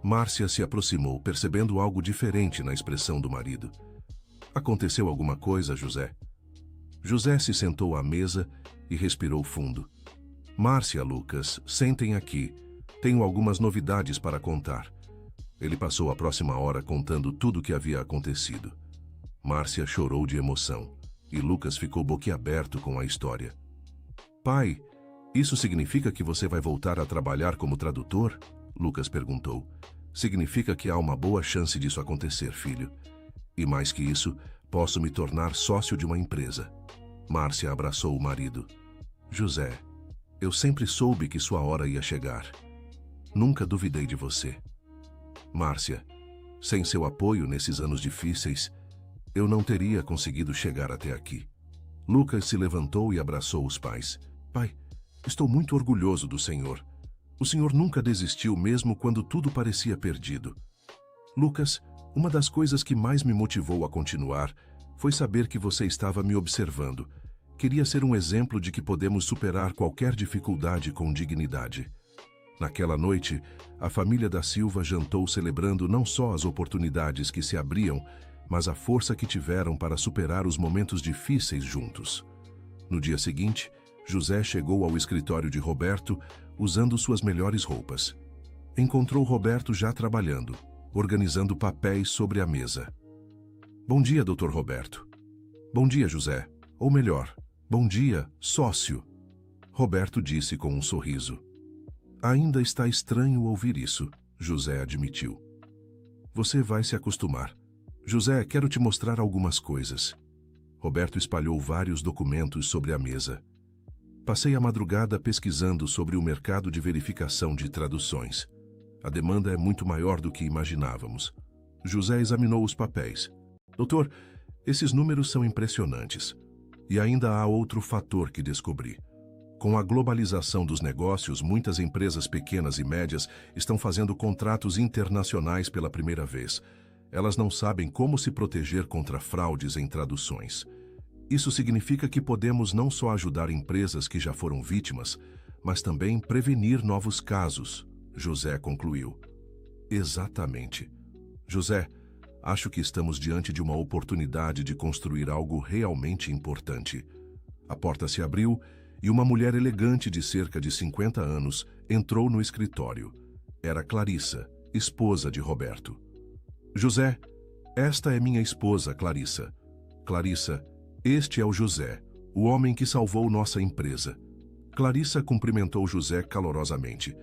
Márcia se aproximou, percebendo algo diferente na expressão do marido. Aconteceu alguma coisa, José? José se sentou à mesa e respirou fundo. Márcia, Lucas, sentem aqui. Tenho algumas novidades para contar. Ele passou a próxima hora contando tudo o que havia acontecido. Márcia chorou de emoção e Lucas ficou boquiaberto com a história. Pai, isso significa que você vai voltar a trabalhar como tradutor? Lucas perguntou. Significa que há uma boa chance disso acontecer, filho. E mais que isso, posso me tornar sócio de uma empresa. Márcia abraçou o marido. José, eu sempre soube que sua hora ia chegar. Nunca duvidei de você. Márcia, sem seu apoio nesses anos difíceis, eu não teria conseguido chegar até aqui. Lucas se levantou e abraçou os pais. Pai, estou muito orgulhoso do senhor. O senhor nunca desistiu mesmo quando tudo parecia perdido. Lucas, uma das coisas que mais me motivou a continuar foi saber que você estava me observando. Queria ser um exemplo de que podemos superar qualquer dificuldade com dignidade. Naquela noite, a família da Silva jantou celebrando não só as oportunidades que se abriam, mas a força que tiveram para superar os momentos difíceis juntos. No dia seguinte, José chegou ao escritório de Roberto usando suas melhores roupas. Encontrou Roberto já trabalhando, organizando papéis sobre a mesa. Bom dia, Dr. Roberto. Bom dia, José. Ou melhor, bom dia, sócio. Roberto disse com um sorriso. Ainda está estranho ouvir isso, José admitiu. Você vai se acostumar. José, quero te mostrar algumas coisas. Roberto espalhou vários documentos sobre a mesa. Passei a madrugada pesquisando sobre o mercado de verificação de traduções. A demanda é muito maior do que imaginávamos. José examinou os papéis. Doutor, esses números são impressionantes. E ainda há outro fator que descobri. Com a globalização dos negócios, muitas empresas pequenas e médias estão fazendo contratos internacionais pela primeira vez. Elas não sabem como se proteger contra fraudes em traduções. Isso significa que podemos não só ajudar empresas que já foram vítimas, mas também prevenir novos casos, José concluiu. Exatamente. José, Acho que estamos diante de uma oportunidade de construir algo realmente importante. A porta se abriu e uma mulher elegante de cerca de 50 anos entrou no escritório. Era Clarissa, esposa de Roberto. José, esta é minha esposa, Clarissa. Clarissa, este é o José, o homem que salvou nossa empresa. Clarissa cumprimentou José calorosamente.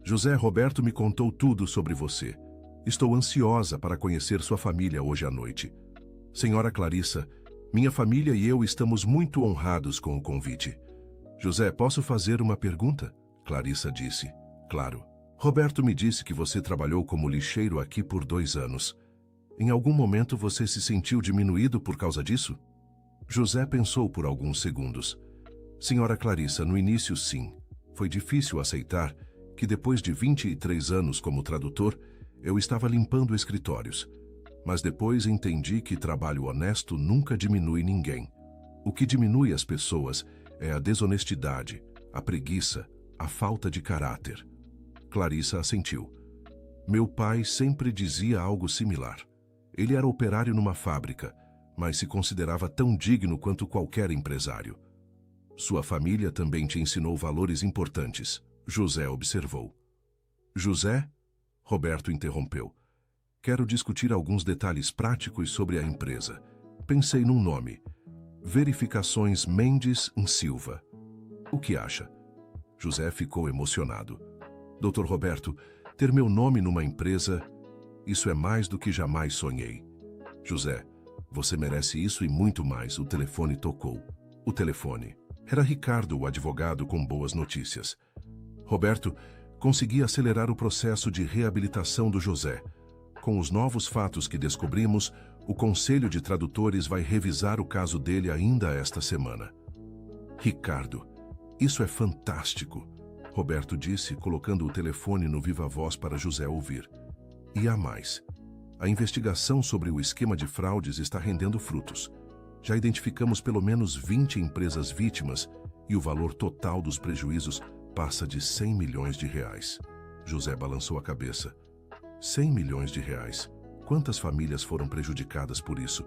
José, Roberto me contou tudo sobre você. Estou ansiosa para conhecer sua família hoje à noite. Senhora Clarissa, minha família e eu estamos muito honrados com o convite. José, posso fazer uma pergunta? Clarissa disse. Claro. Roberto me disse que você trabalhou como lixeiro aqui por 2 anos. Em algum momento você se sentiu diminuído por causa disso? José pensou por alguns segundos. Senhora Clarissa, no início sim. Foi difícil aceitar que depois de 23 anos como tradutor, eu estava limpando escritórios. Mas depois entendi que trabalho honesto nunca diminui ninguém. O que diminui as pessoas é a desonestidade, a preguiça, a falta de caráter. Clarissa assentiu. Meu pai sempre dizia algo similar. Ele era operário numa fábrica, mas se considerava tão digno quanto qualquer empresário. Sua família também te ensinou valores importantes, José observou. José? Roberto interrompeu. Quero discutir alguns detalhes práticos sobre a empresa. Pensei num nome. Verificações Mendes Silva. O que acha? José ficou emocionado. Dr. Roberto, ter meu nome numa empresa, isso é mais do que jamais sonhei. José, você merece isso e muito mais. O telefone tocou. O telefone. Era Ricardo, o advogado com boas notícias. Roberto, consegui acelerar o processo de reabilitação do José. Com os novos fatos que descobrimos, o Conselho de Tradutores vai revisar o caso dele ainda esta semana. Ricardo, isso é fantástico, Roberto disse, colocando o telefone no viva-voz para José ouvir. E há mais. A investigação sobre o esquema de fraudes está rendendo frutos. Já identificamos pelo menos 20 empresas vítimas e o valor total dos prejuízos passa de 100 milhões de reais. José balançou a cabeça. 100 milhões de reais. Quantas famílias foram prejudicadas por isso?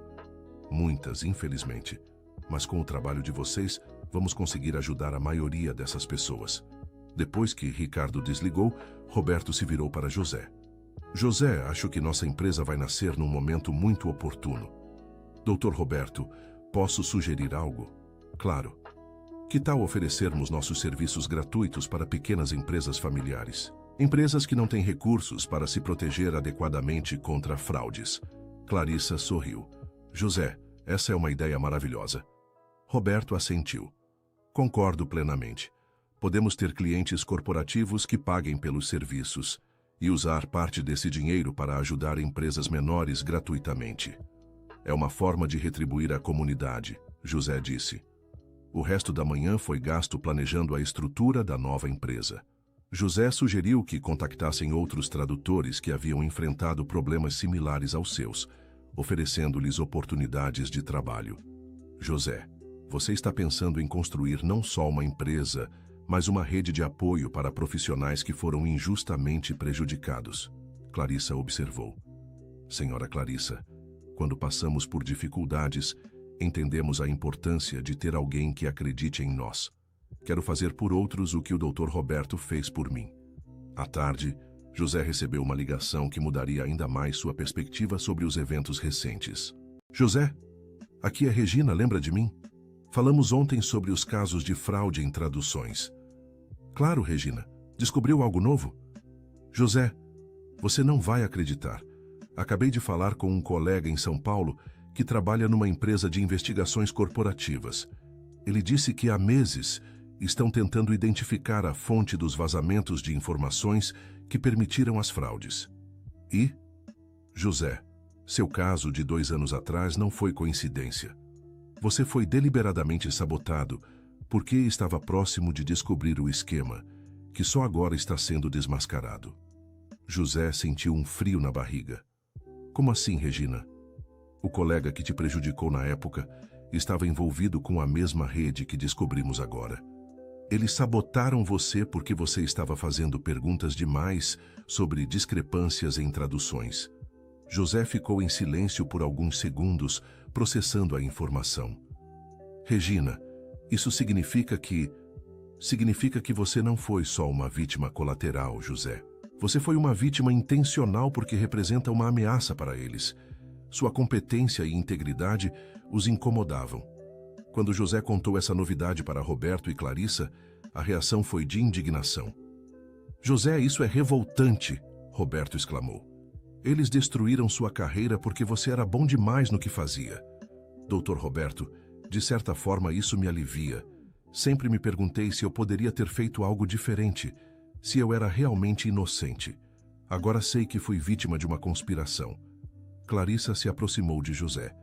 Muitas, infelizmente. Mas com o trabalho de vocês, vamos conseguir ajudar a maioria dessas pessoas. Depois que Ricardo desligou, Roberto se virou para José. José, acho que nossa empresa vai nascer num momento muito oportuno. Dr. Roberto, posso sugerir algo? Claro. Que tal oferecermos nossos serviços gratuitos para pequenas empresas familiares? Empresas que não têm recursos para se proteger adequadamente contra fraudes. Clarissa sorriu. José, essa é uma ideia maravilhosa. Roberto assentiu. Concordo plenamente. Podemos ter clientes corporativos que paguem pelos serviços e usar parte desse dinheiro para ajudar empresas menores gratuitamente. É uma forma de retribuir a comunidade, José disse. O resto da manhã foi gasto planejando a estrutura da nova empresa. José sugeriu que contactassem outros tradutores que haviam enfrentado problemas similares aos seus, oferecendo-lhes oportunidades de trabalho. José, você está pensando em construir não só uma empresa, mas uma rede de apoio para profissionais que foram injustamente prejudicados. Clarissa observou. Senhora Clarissa, quando passamos por dificuldades, entendemos a importância de ter alguém que acredite em nós. Quero fazer por outros o que o Dr. Roberto fez por mim. À tarde, José recebeu uma ligação que mudaria ainda mais sua perspectiva sobre os eventos recentes. José, aqui é Regina, lembra de mim? Falamos ontem sobre os casos de fraude em traduções. Claro, Regina. Descobriu algo novo? José, você não vai acreditar. Acabei de falar com um colega em São Paulo que trabalha numa empresa de investigações corporativas. Ele disse que há meses estão tentando identificar a fonte dos vazamentos de informações que permitiram as fraudes. E, José, seu caso de 2 anos atrás não foi coincidência. Você foi deliberadamente sabotado porque estava próximo de descobrir o esquema, que só agora está sendo desmascarado. José sentiu um frio na barriga. Como assim, Regina? O colega que te prejudicou na época estava envolvido com a mesma rede que descobrimos agora. Eles sabotaram você porque você estava fazendo perguntas demais sobre discrepâncias em traduções. José ficou em silêncio por alguns segundos, processando a informação. Regina, isso significa que você não foi só uma vítima colateral, José. Você foi uma vítima intencional porque representa uma ameaça para eles. Sua competência e integridade os incomodavam. Quando José contou essa novidade para Roberto e Clarissa, a reação foi de indignação. José, isso é revoltante, Roberto exclamou. Eles destruíram sua carreira porque você era bom demais no que fazia. Doutor Roberto, de certa forma isso me alivia. Sempre me perguntei se eu poderia ter feito algo diferente, se eu era realmente inocente. Agora sei que fui vítima de uma conspiração. Clarissa se aproximou de José.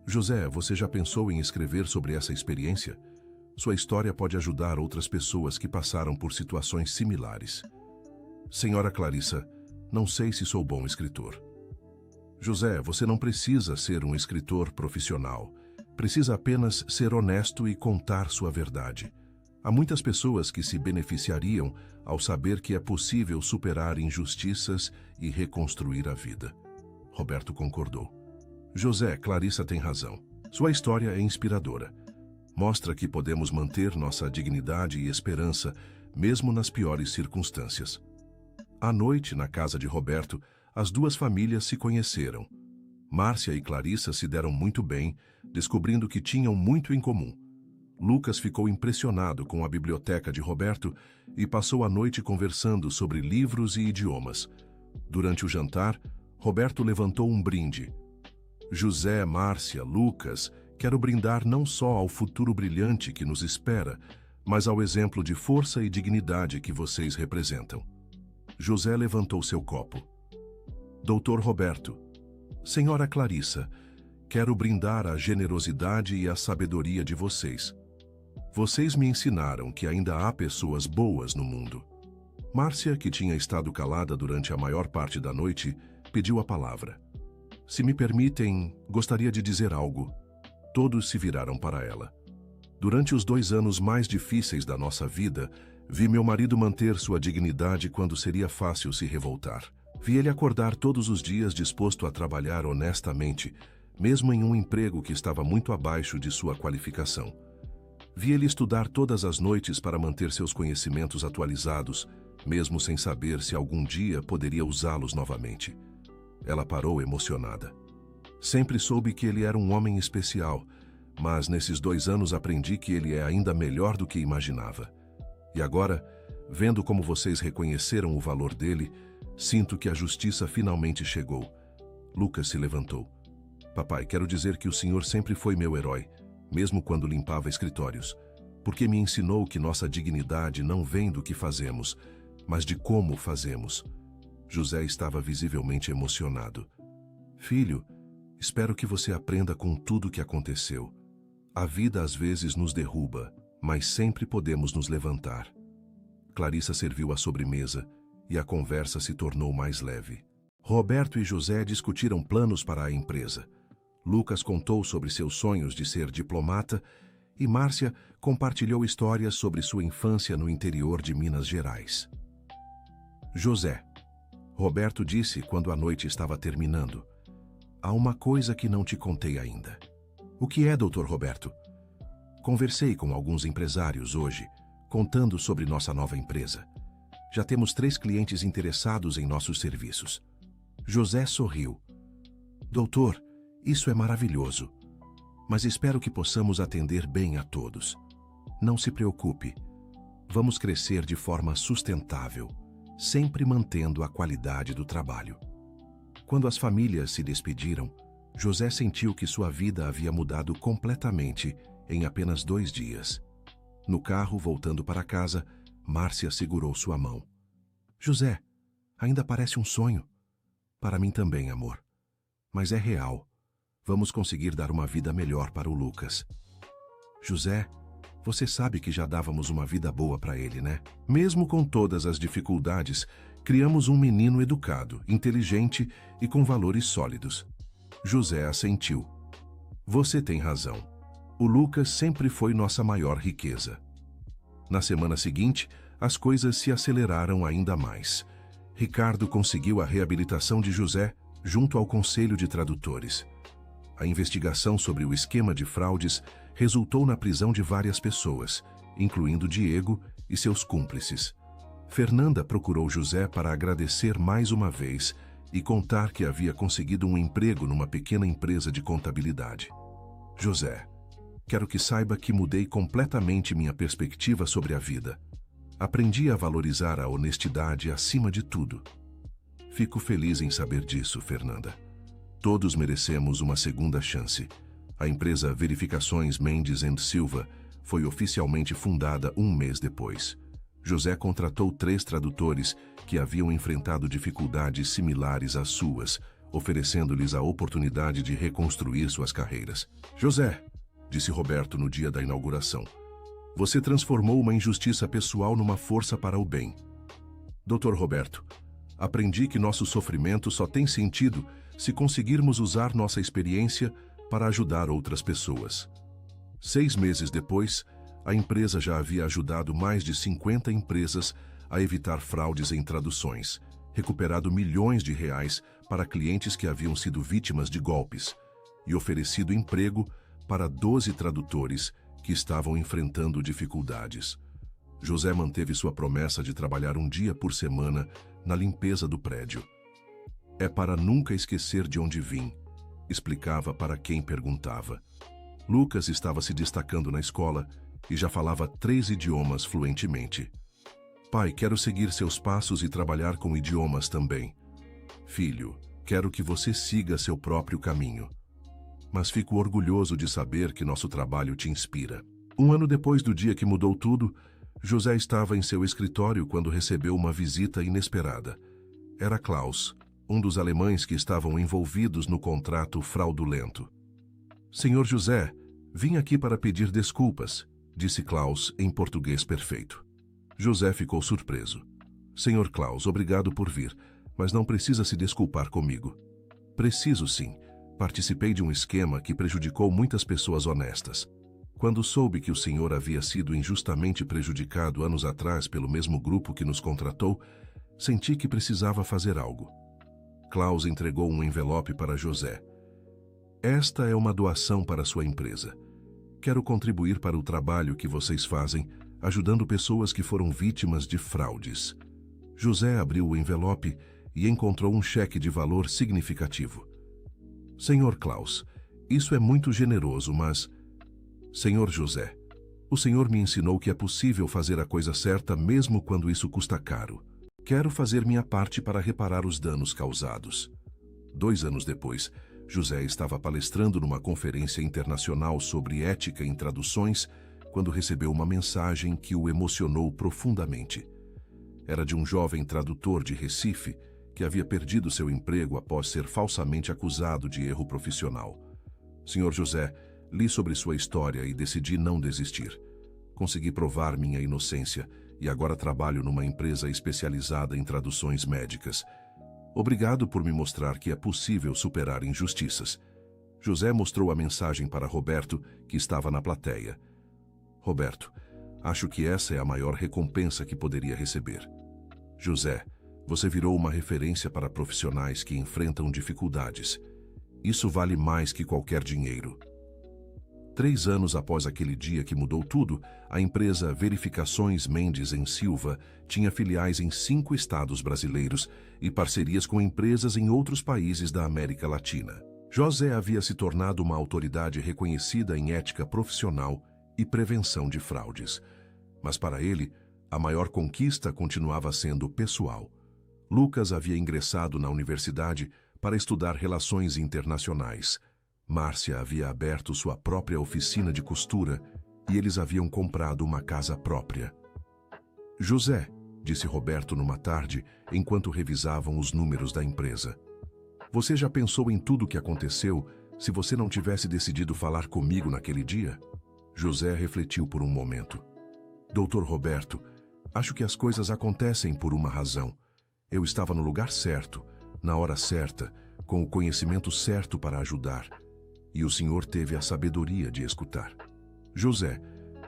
José, você já pensou em escrever sobre essa experiência? Sua história pode ajudar outras pessoas que passaram por situações similares. Senhora Clarissa, não sei se sou bom escritor. José, você não precisa ser um escritor profissional. Precisa apenas ser honesto e contar sua verdade. Há muitas pessoas que se beneficiariam ao saber que é possível superar injustiças e reconstruir a vida. Roberto concordou. José, Clarissa tem razão. Sua história é inspiradora. Mostra que podemos manter nossa dignidade e esperança, mesmo nas piores circunstâncias. À noite, na casa de Roberto, as duas famílias se conheceram. Márcia e Clarissa se deram muito bem, descobrindo que tinham muito em comum. Lucas ficou impressionado com a biblioteca de Roberto e passou a noite conversando sobre livros e idiomas. Durante o jantar, Roberto levantou um brinde. José, Márcia, Lucas, quero brindar não só ao futuro brilhante que nos espera, mas ao exemplo de força e dignidade que vocês representam. José levantou seu copo. Doutor Roberto, Senhora Clarissa, quero brindar à generosidade e à sabedoria de vocês. Vocês me ensinaram que ainda há pessoas boas no mundo. Márcia, que tinha estado calada durante a maior parte da noite, pediu a palavra. Se me permitem, gostaria de dizer algo. Todos se viraram para ela. Durante os 2 anos mais difíceis da nossa vida, vi meu marido manter sua dignidade quando seria fácil se revoltar. Vi ele acordar todos os dias disposto a trabalhar honestamente, mesmo em um emprego que estava muito abaixo de sua qualificação. Vi ele estudar todas as noites para manter seus conhecimentos atualizados, mesmo sem saber se algum dia poderia usá-los novamente. Ela parou emocionada. Sempre soube que ele era um homem especial, mas nesses 2 anos aprendi que ele é ainda melhor do que imaginava. E agora, vendo como vocês reconheceram o valor dele, sinto que a justiça finalmente chegou. Lucas se levantou. Papai, quero dizer que o senhor sempre foi meu herói, mesmo quando limpava escritórios, porque me ensinou que nossa dignidade não vem do que fazemos, mas de como fazemos. José estava visivelmente emocionado. Filho, espero que você aprenda com tudo o que aconteceu. A vida às vezes nos derruba, mas sempre podemos nos levantar. Clarissa serviu a sobremesa e a conversa se tornou mais leve. Roberto e José discutiram planos para a empresa. Lucas contou sobre seus sonhos de ser diplomata e Márcia compartilhou histórias sobre sua infância no interior de Minas Gerais. José, Roberto disse quando a noite estava terminando. Há uma coisa que não te contei ainda. O que é, Dr. Roberto? Conversei com alguns empresários hoje, contando sobre nossa nova empresa. Já temos 3 clientes interessados em nossos serviços. José sorriu. Doutor, isso é maravilhoso, mas espero que possamos atender bem a todos. Não se preocupe. Vamos crescer de forma sustentável, sempre mantendo a qualidade do trabalho. Quando as famílias se despediram, José sentiu que sua vida havia mudado completamente em apenas 2 dias. No carro, voltando para casa, Márcia segurou sua mão. José, ainda parece um sonho. Para mim também, amor. Mas é real. Vamos conseguir dar uma vida melhor para o Lucas. José, você sabe que já dávamos uma vida boa para ele, né? Mesmo com todas as dificuldades, criamos um menino educado, inteligente e com valores sólidos. José assentiu. Você tem razão. O Lucas sempre foi nossa maior riqueza. Na semana seguinte, as coisas se aceleraram ainda mais. Ricardo conseguiu a reabilitação de José, junto ao Conselho de Tradutores. A investigação sobre o esquema de fraudes resultou na prisão de várias pessoas, incluindo Diego e seus cúmplices. Fernanda procurou José para agradecer mais uma vez e contar que havia conseguido um emprego numa pequena empresa de contabilidade. José, quero que saiba que mudei completamente minha perspectiva sobre a vida. Aprendi a valorizar a honestidade acima de tudo. Fico feliz em saber disso, Fernanda. Todos merecemos uma segunda chance. A empresa Verificações Mendes & Silva foi oficialmente fundada um mês depois. José contratou 3 tradutores que haviam enfrentado dificuldades similares às suas, oferecendo-lhes a oportunidade de reconstruir suas carreiras. José, disse Roberto no dia da inauguração, você transformou uma injustiça pessoal numa força para o bem. Dr. Roberto, aprendi que nosso sofrimento só tem sentido se conseguirmos usar nossa experiência para ajudar outras pessoas. 6 meses depois, a empresa já havia ajudado mais de 50 empresas a evitar fraudes em traduções, recuperado milhões de reais para clientes que haviam sido vítimas de golpes e oferecido emprego para 12 tradutores que estavam enfrentando dificuldades. José manteve sua promessa de trabalhar um dia por semana na limpeza do prédio. É para nunca esquecer de onde vim, explicava para quem perguntava. Lucas estava se destacando na escola e já falava 3 idiomas fluentemente. Pai, quero seguir seus passos e trabalhar com idiomas também. Filho, quero que você siga seu próprio caminho. Mas fico orgulhoso de saber que nosso trabalho te inspira. 1 ano depois do dia que mudou tudo, José estava em seu escritório quando recebeu uma visita inesperada. Era Klaus, um dos alemães que estavam envolvidos no contrato fraudulento. Senhor José, vim aqui para pedir desculpas, disse Klaus em português perfeito. José ficou surpreso. Senhor Klaus, obrigado por vir, mas não precisa se desculpar comigo. Preciso sim. Participei de um esquema que prejudicou muitas pessoas honestas. Quando soube que o senhor havia sido injustamente prejudicado anos atrás pelo mesmo grupo que nos contratou, senti que precisava fazer algo. Klaus entregou um envelope para José. Esta é uma doação para sua empresa. Quero contribuir para o trabalho que vocês fazem, ajudando pessoas que foram vítimas de fraudes. José abriu o envelope e encontrou um cheque de valor significativo. Senhor Klaus, isso é muito generoso, mas... Senhor José, o senhor me ensinou que é possível fazer a coisa certa mesmo quando isso custa caro. Quero fazer minha parte para reparar os danos causados. 2 anos depois, José estava palestrando numa conferência internacional sobre ética em traduções quando recebeu uma mensagem que o emocionou profundamente. Era de um jovem tradutor de Recife que havia perdido seu emprego após ser falsamente acusado de erro profissional. Senhor José, li sobre sua história e decidi não desistir. Consegui provar minha inocência e agora trabalho numa empresa especializada em traduções médicas. Obrigado por me mostrar que é possível superar injustiças. José mostrou a mensagem para Roberto, que estava na plateia. Roberto, acho que essa é a maior recompensa que poderia receber. José, você virou uma referência para profissionais que enfrentam dificuldades. Isso vale mais que qualquer dinheiro. 3 anos após aquele dia que mudou tudo, a empresa Verificações Mendes & Silva tinha filiais em 5 estados brasileiros e parcerias com empresas em outros países da América Latina. José havia se tornado uma autoridade reconhecida em ética profissional e prevenção de fraudes. Mas para ele, a maior conquista continuava sendo pessoal. Lucas havia ingressado na universidade para estudar relações internacionais. Márcia havia aberto sua própria oficina de costura e eles haviam comprado uma casa própria. José, disse Roberto numa tarde, enquanto revisavam os números da empresa. Você já pensou em tudo o que aconteceu se você não tivesse decidido falar comigo naquele dia? José refletiu por um momento. Doutor Roberto, acho que as coisas acontecem por uma razão. Eu estava no lugar certo, na hora certa, com o conhecimento certo para ajudar. E o senhor teve a sabedoria de escutar. José,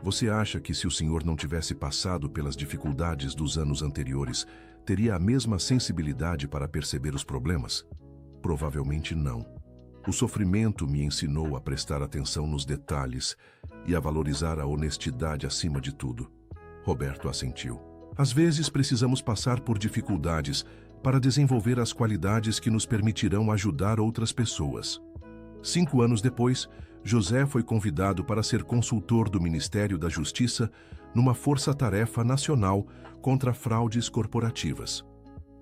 você acha que se o senhor não tivesse passado pelas dificuldades dos anos anteriores, teria a mesma sensibilidade para perceber os problemas? Provavelmente não. O sofrimento me ensinou a prestar atenção nos detalhes e a valorizar a honestidade acima de tudo. Roberto assentiu. Às vezes precisamos passar por dificuldades para desenvolver as qualidades que nos permitirão ajudar outras pessoas. 5 anos depois, José foi convidado para ser consultor do Ministério da Justiça numa força-tarefa nacional contra fraudes corporativas.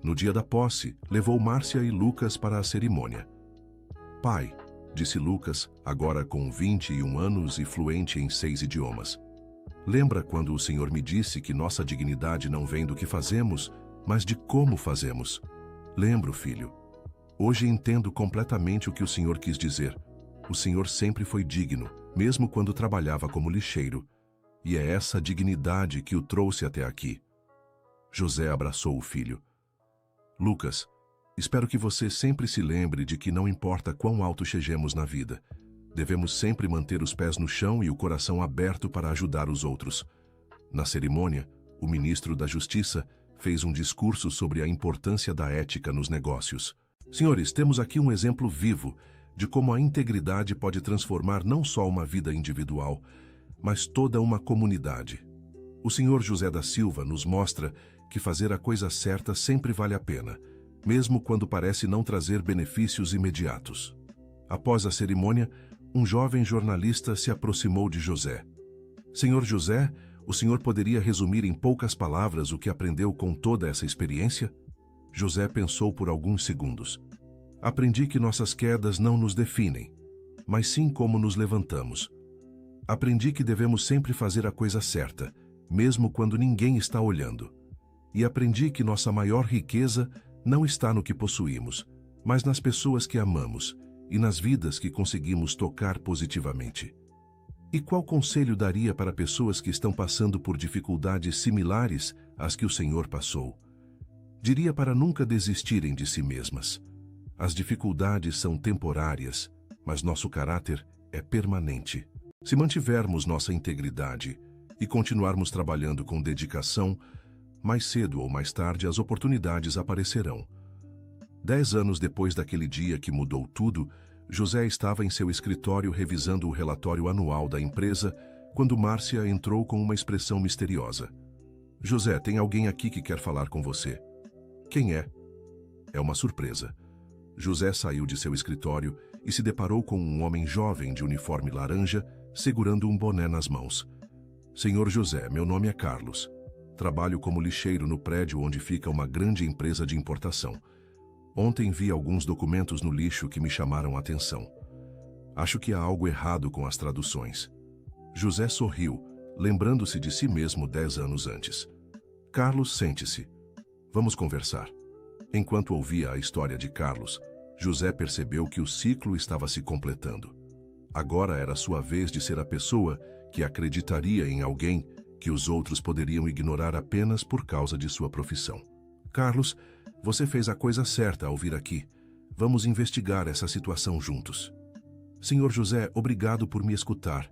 No dia da posse, levou Márcia e Lucas para a cerimônia. "Pai", disse Lucas, agora com 21 anos e fluente em 6 idiomas. "Lembra quando o Senhor me disse que nossa dignidade não vem do que fazemos, mas de como fazemos?" "Lembro, filho. Hoje entendo completamente o que o Senhor quis dizer. O Senhor sempre foi digno, mesmo quando trabalhava como lixeiro. E é essa dignidade que o trouxe até aqui." José abraçou o filho. "Lucas, espero que você sempre se lembre de que não importa quão alto cheguemos na vida, devemos sempre manter os pés no chão e o coração aberto para ajudar os outros." Na cerimônia, o ministro da Justiça fez um discurso sobre a importância da ética nos negócios. "Senhores, temos aqui um exemplo vivo de como a integridade pode transformar não só uma vida individual, mas toda uma comunidade. O senhor José da Silva nos mostra que fazer a coisa certa sempre vale a pena, mesmo quando parece não trazer benefícios imediatos." Após a cerimônia, um jovem jornalista se aproximou de José. "Senhor José, o senhor poderia resumir em poucas palavras o que aprendeu com toda essa experiência?" José pensou por alguns segundos. "Aprendi que nossas quedas não nos definem, mas sim como nos levantamos. Aprendi que devemos sempre fazer a coisa certa, mesmo quando ninguém está olhando. E aprendi que nossa maior riqueza não está no que possuímos, mas nas pessoas que amamos e nas vidas que conseguimos tocar positivamente." "E qual conselho daria para pessoas que estão passando por dificuldades similares às que o senhor passou?" "Diria para nunca desistirem de si mesmas. As dificuldades são temporárias, mas nosso caráter é permanente. Se mantivermos nossa integridade e continuarmos trabalhando com dedicação, mais cedo ou mais tarde as oportunidades aparecerão." 10 anos depois daquele dia que mudou tudo, José estava em seu escritório revisando o relatório anual da empresa quando Márcia entrou com uma expressão misteriosa. "José, tem alguém aqui que quer falar com você." "Quem é?" "É uma surpresa." José saiu de seu escritório e se deparou com um homem jovem de uniforme laranja, segurando um boné nas mãos. "Senhor José, meu nome é Carlos. Trabalho como lixeiro no prédio onde fica uma grande empresa de importação. Ontem vi alguns documentos no lixo que me chamaram a atenção. Acho que há algo errado com as traduções." José sorriu, lembrando-se de si mesmo 10 anos antes. "Carlos, sente-se. Vamos conversar." Enquanto ouvia a história de Carlos, José percebeu que o ciclo estava se completando. Agora era sua vez de ser a pessoa que acreditaria em alguém que os outros poderiam ignorar apenas por causa de sua profissão. "Carlos, você fez a coisa certa ao vir aqui. Vamos investigar essa situação juntos." "Senhor José, obrigado por me escutar.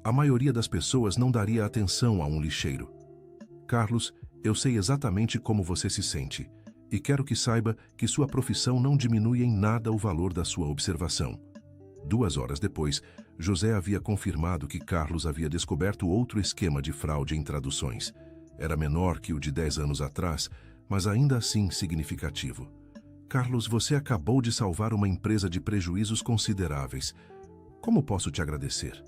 A maioria das pessoas não daria atenção a um lixeiro." "Carlos, eu sei exatamente como você se sente. E quero que saiba que sua profissão não diminui em nada o valor da sua observação." 2 horas depois, José havia confirmado que Carlos havia descoberto outro esquema de fraude em traduções. Era menor que o de 10 anos atrás, mas ainda assim significativo. "Carlos, você acabou de salvar uma empresa de prejuízos consideráveis. Como posso te agradecer?"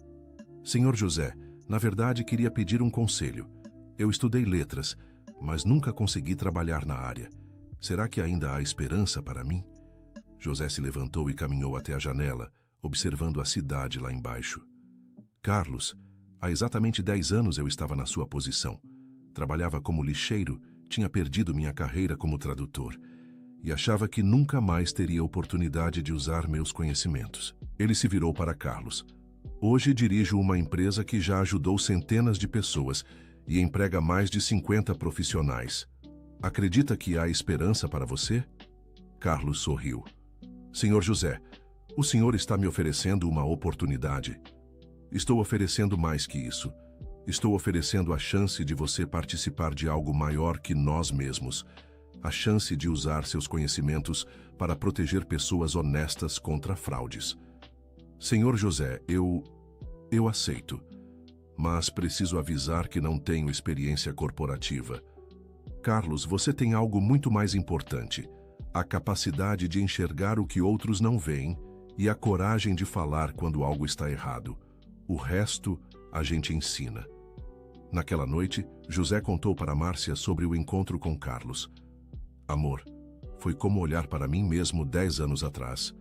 "Senhor José, na verdade queria pedir um conselho. Eu estudei letras, mas nunca consegui trabalhar na área. Será que ainda há esperança para mim?" José se levantou e caminhou até a janela, observando a cidade lá embaixo. "Carlos, há exatamente 10 anos eu estava na sua posição. Trabalhava como lixeiro, tinha perdido minha carreira como tradutor e achava que nunca mais teria oportunidade de usar meus conhecimentos." Ele se virou para Carlos. "Hoje dirijo uma empresa que já ajudou centenas de pessoas e emprega mais de 50 profissionais. Acredita que há esperança para você?" Carlos sorriu. "Senhor José, o senhor está me oferecendo uma oportunidade. Estou oferecendo mais que isso. Estou oferecendo a chance de você participar de algo maior que nós mesmos. A chance de usar seus conhecimentos para proteger pessoas honestas contra fraudes. Senhor José, eu aceito, mas preciso avisar que não tenho experiência corporativa. Carlos, você tem algo muito mais importante: a capacidade de enxergar o que outros não veem e a coragem de falar quando algo está errado. O resto a gente ensina. Naquela noite, José contou para Márcia sobre o encontro com Carlos. Amor, foi como olhar para mim mesmo 10 anos atrás.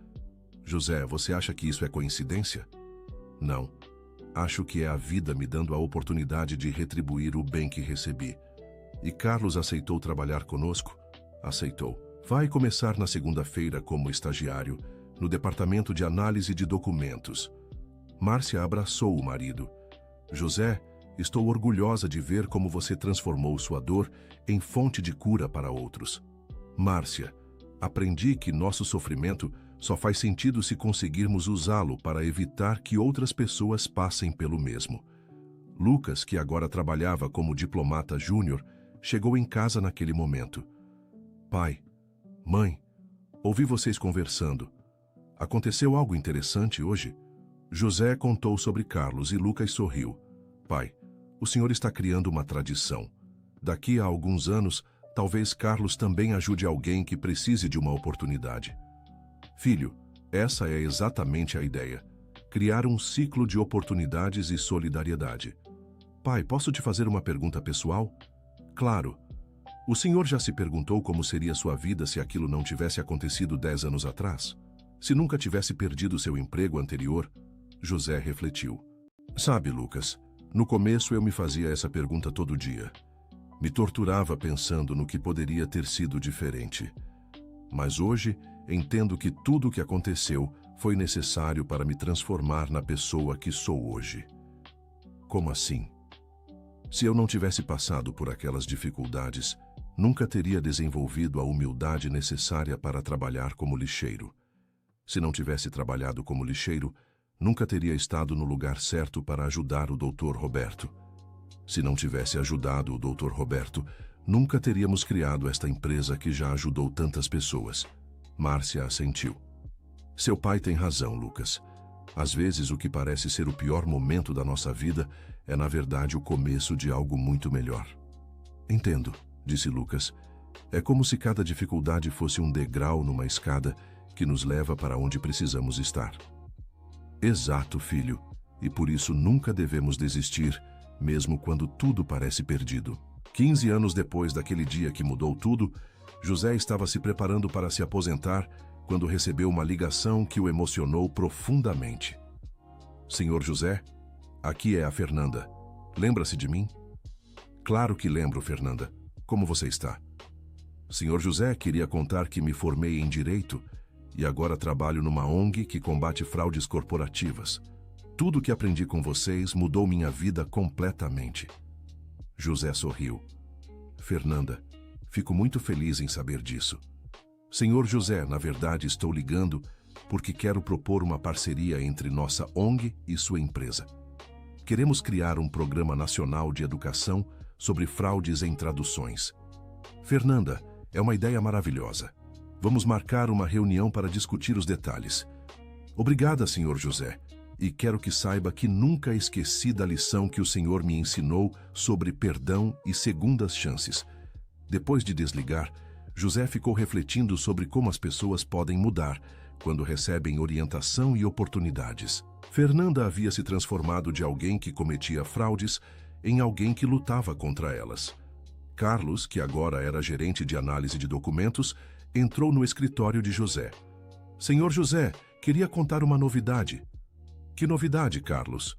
José, você acha que isso é coincidência? Não. Acho que é a vida me dando a oportunidade de retribuir o bem que recebi. E Carlos aceitou trabalhar conosco? Aceitou. Vai começar na segunda-feira como estagiário, no departamento de análise de documentos. Márcia abraçou o marido. José, estou orgulhosa de ver como você transformou sua dor em fonte de cura para outros. Márcia, aprendi que nosso sofrimento só faz sentido se conseguirmos usá-lo para evitar que outras pessoas passem pelo mesmo. Lucas, que agora trabalhava como diplomata júnior, chegou em casa naquele momento. Pai, mãe, ouvi vocês conversando. Aconteceu algo interessante hoje? José contou sobre Carlos e Lucas sorriu. Pai, o senhor está criando uma tradição. Daqui a alguns anos, talvez Carlos também ajude alguém que precise de uma oportunidade. Filho, essa é exatamente a ideia. Criar um ciclo de oportunidades e solidariedade. Pai, posso te fazer uma pergunta pessoal? Claro. O senhor já se perguntou como seria sua vida se aquilo não tivesse acontecido 10 anos atrás? Se nunca tivesse perdido seu emprego anterior? José refletiu. Sabe, Lucas, no começo eu me fazia essa pergunta todo dia. Me torturava pensando no que poderia ter sido diferente. Mas hoje, entendo que tudo o que aconteceu foi necessário para me transformar na pessoa que sou hoje. Como assim? Se eu não tivesse passado por aquelas dificuldades, nunca teria desenvolvido a humildade necessária para trabalhar como lixeiro. Se não tivesse trabalhado como lixeiro, nunca teria estado no lugar certo para ajudar o Dr. Roberto. Se não tivesse ajudado o Dr. Roberto, nunca teríamos criado esta empresa que já ajudou tantas pessoas. Márcia assentiu. Seu pai tem razão, Lucas. Às vezes o que parece ser o pior momento da nossa vida é na verdade o começo de algo muito melhor. Entendo, disse Lucas. É como se cada dificuldade fosse um degrau numa escada que nos leva para onde precisamos estar. Exato, filho. E por isso nunca devemos desistir, mesmo quando tudo parece perdido. 15 anos depois daquele dia que mudou tudo, José estava se preparando para se aposentar quando recebeu uma ligação que o emocionou profundamente. Senhor José, aqui é a Fernanda. Lembra-se de mim? Claro que lembro, Fernanda. Como você está? Senhor José, queria contar que me formei em Direito e agora trabalho numa ONG que combate fraudes corporativas. Tudo que aprendi com vocês mudou minha vida completamente. José sorriu. Fernanda, fico muito feliz em saber disso. Senhor José, na verdade estou ligando porque quero propor uma parceria entre nossa ONG e sua empresa. Queremos criar um programa nacional de educação sobre fraudes em traduções. Fernanda, é uma ideia maravilhosa. Vamos marcar uma reunião para discutir os detalhes. Obrigada, Senhor José. E quero que saiba que nunca esqueci da lição que o Senhor me ensinou sobre perdão e segundas chances. Depois de desligar, José ficou refletindo sobre como as pessoas podem mudar quando recebem orientação e oportunidades. Fernanda havia se transformado de alguém que cometia fraudes em alguém que lutava contra elas. Carlos, que agora era gerente de análise de documentos, entrou no escritório de José. Senhor José, queria contar uma novidade. Que novidade, Carlos?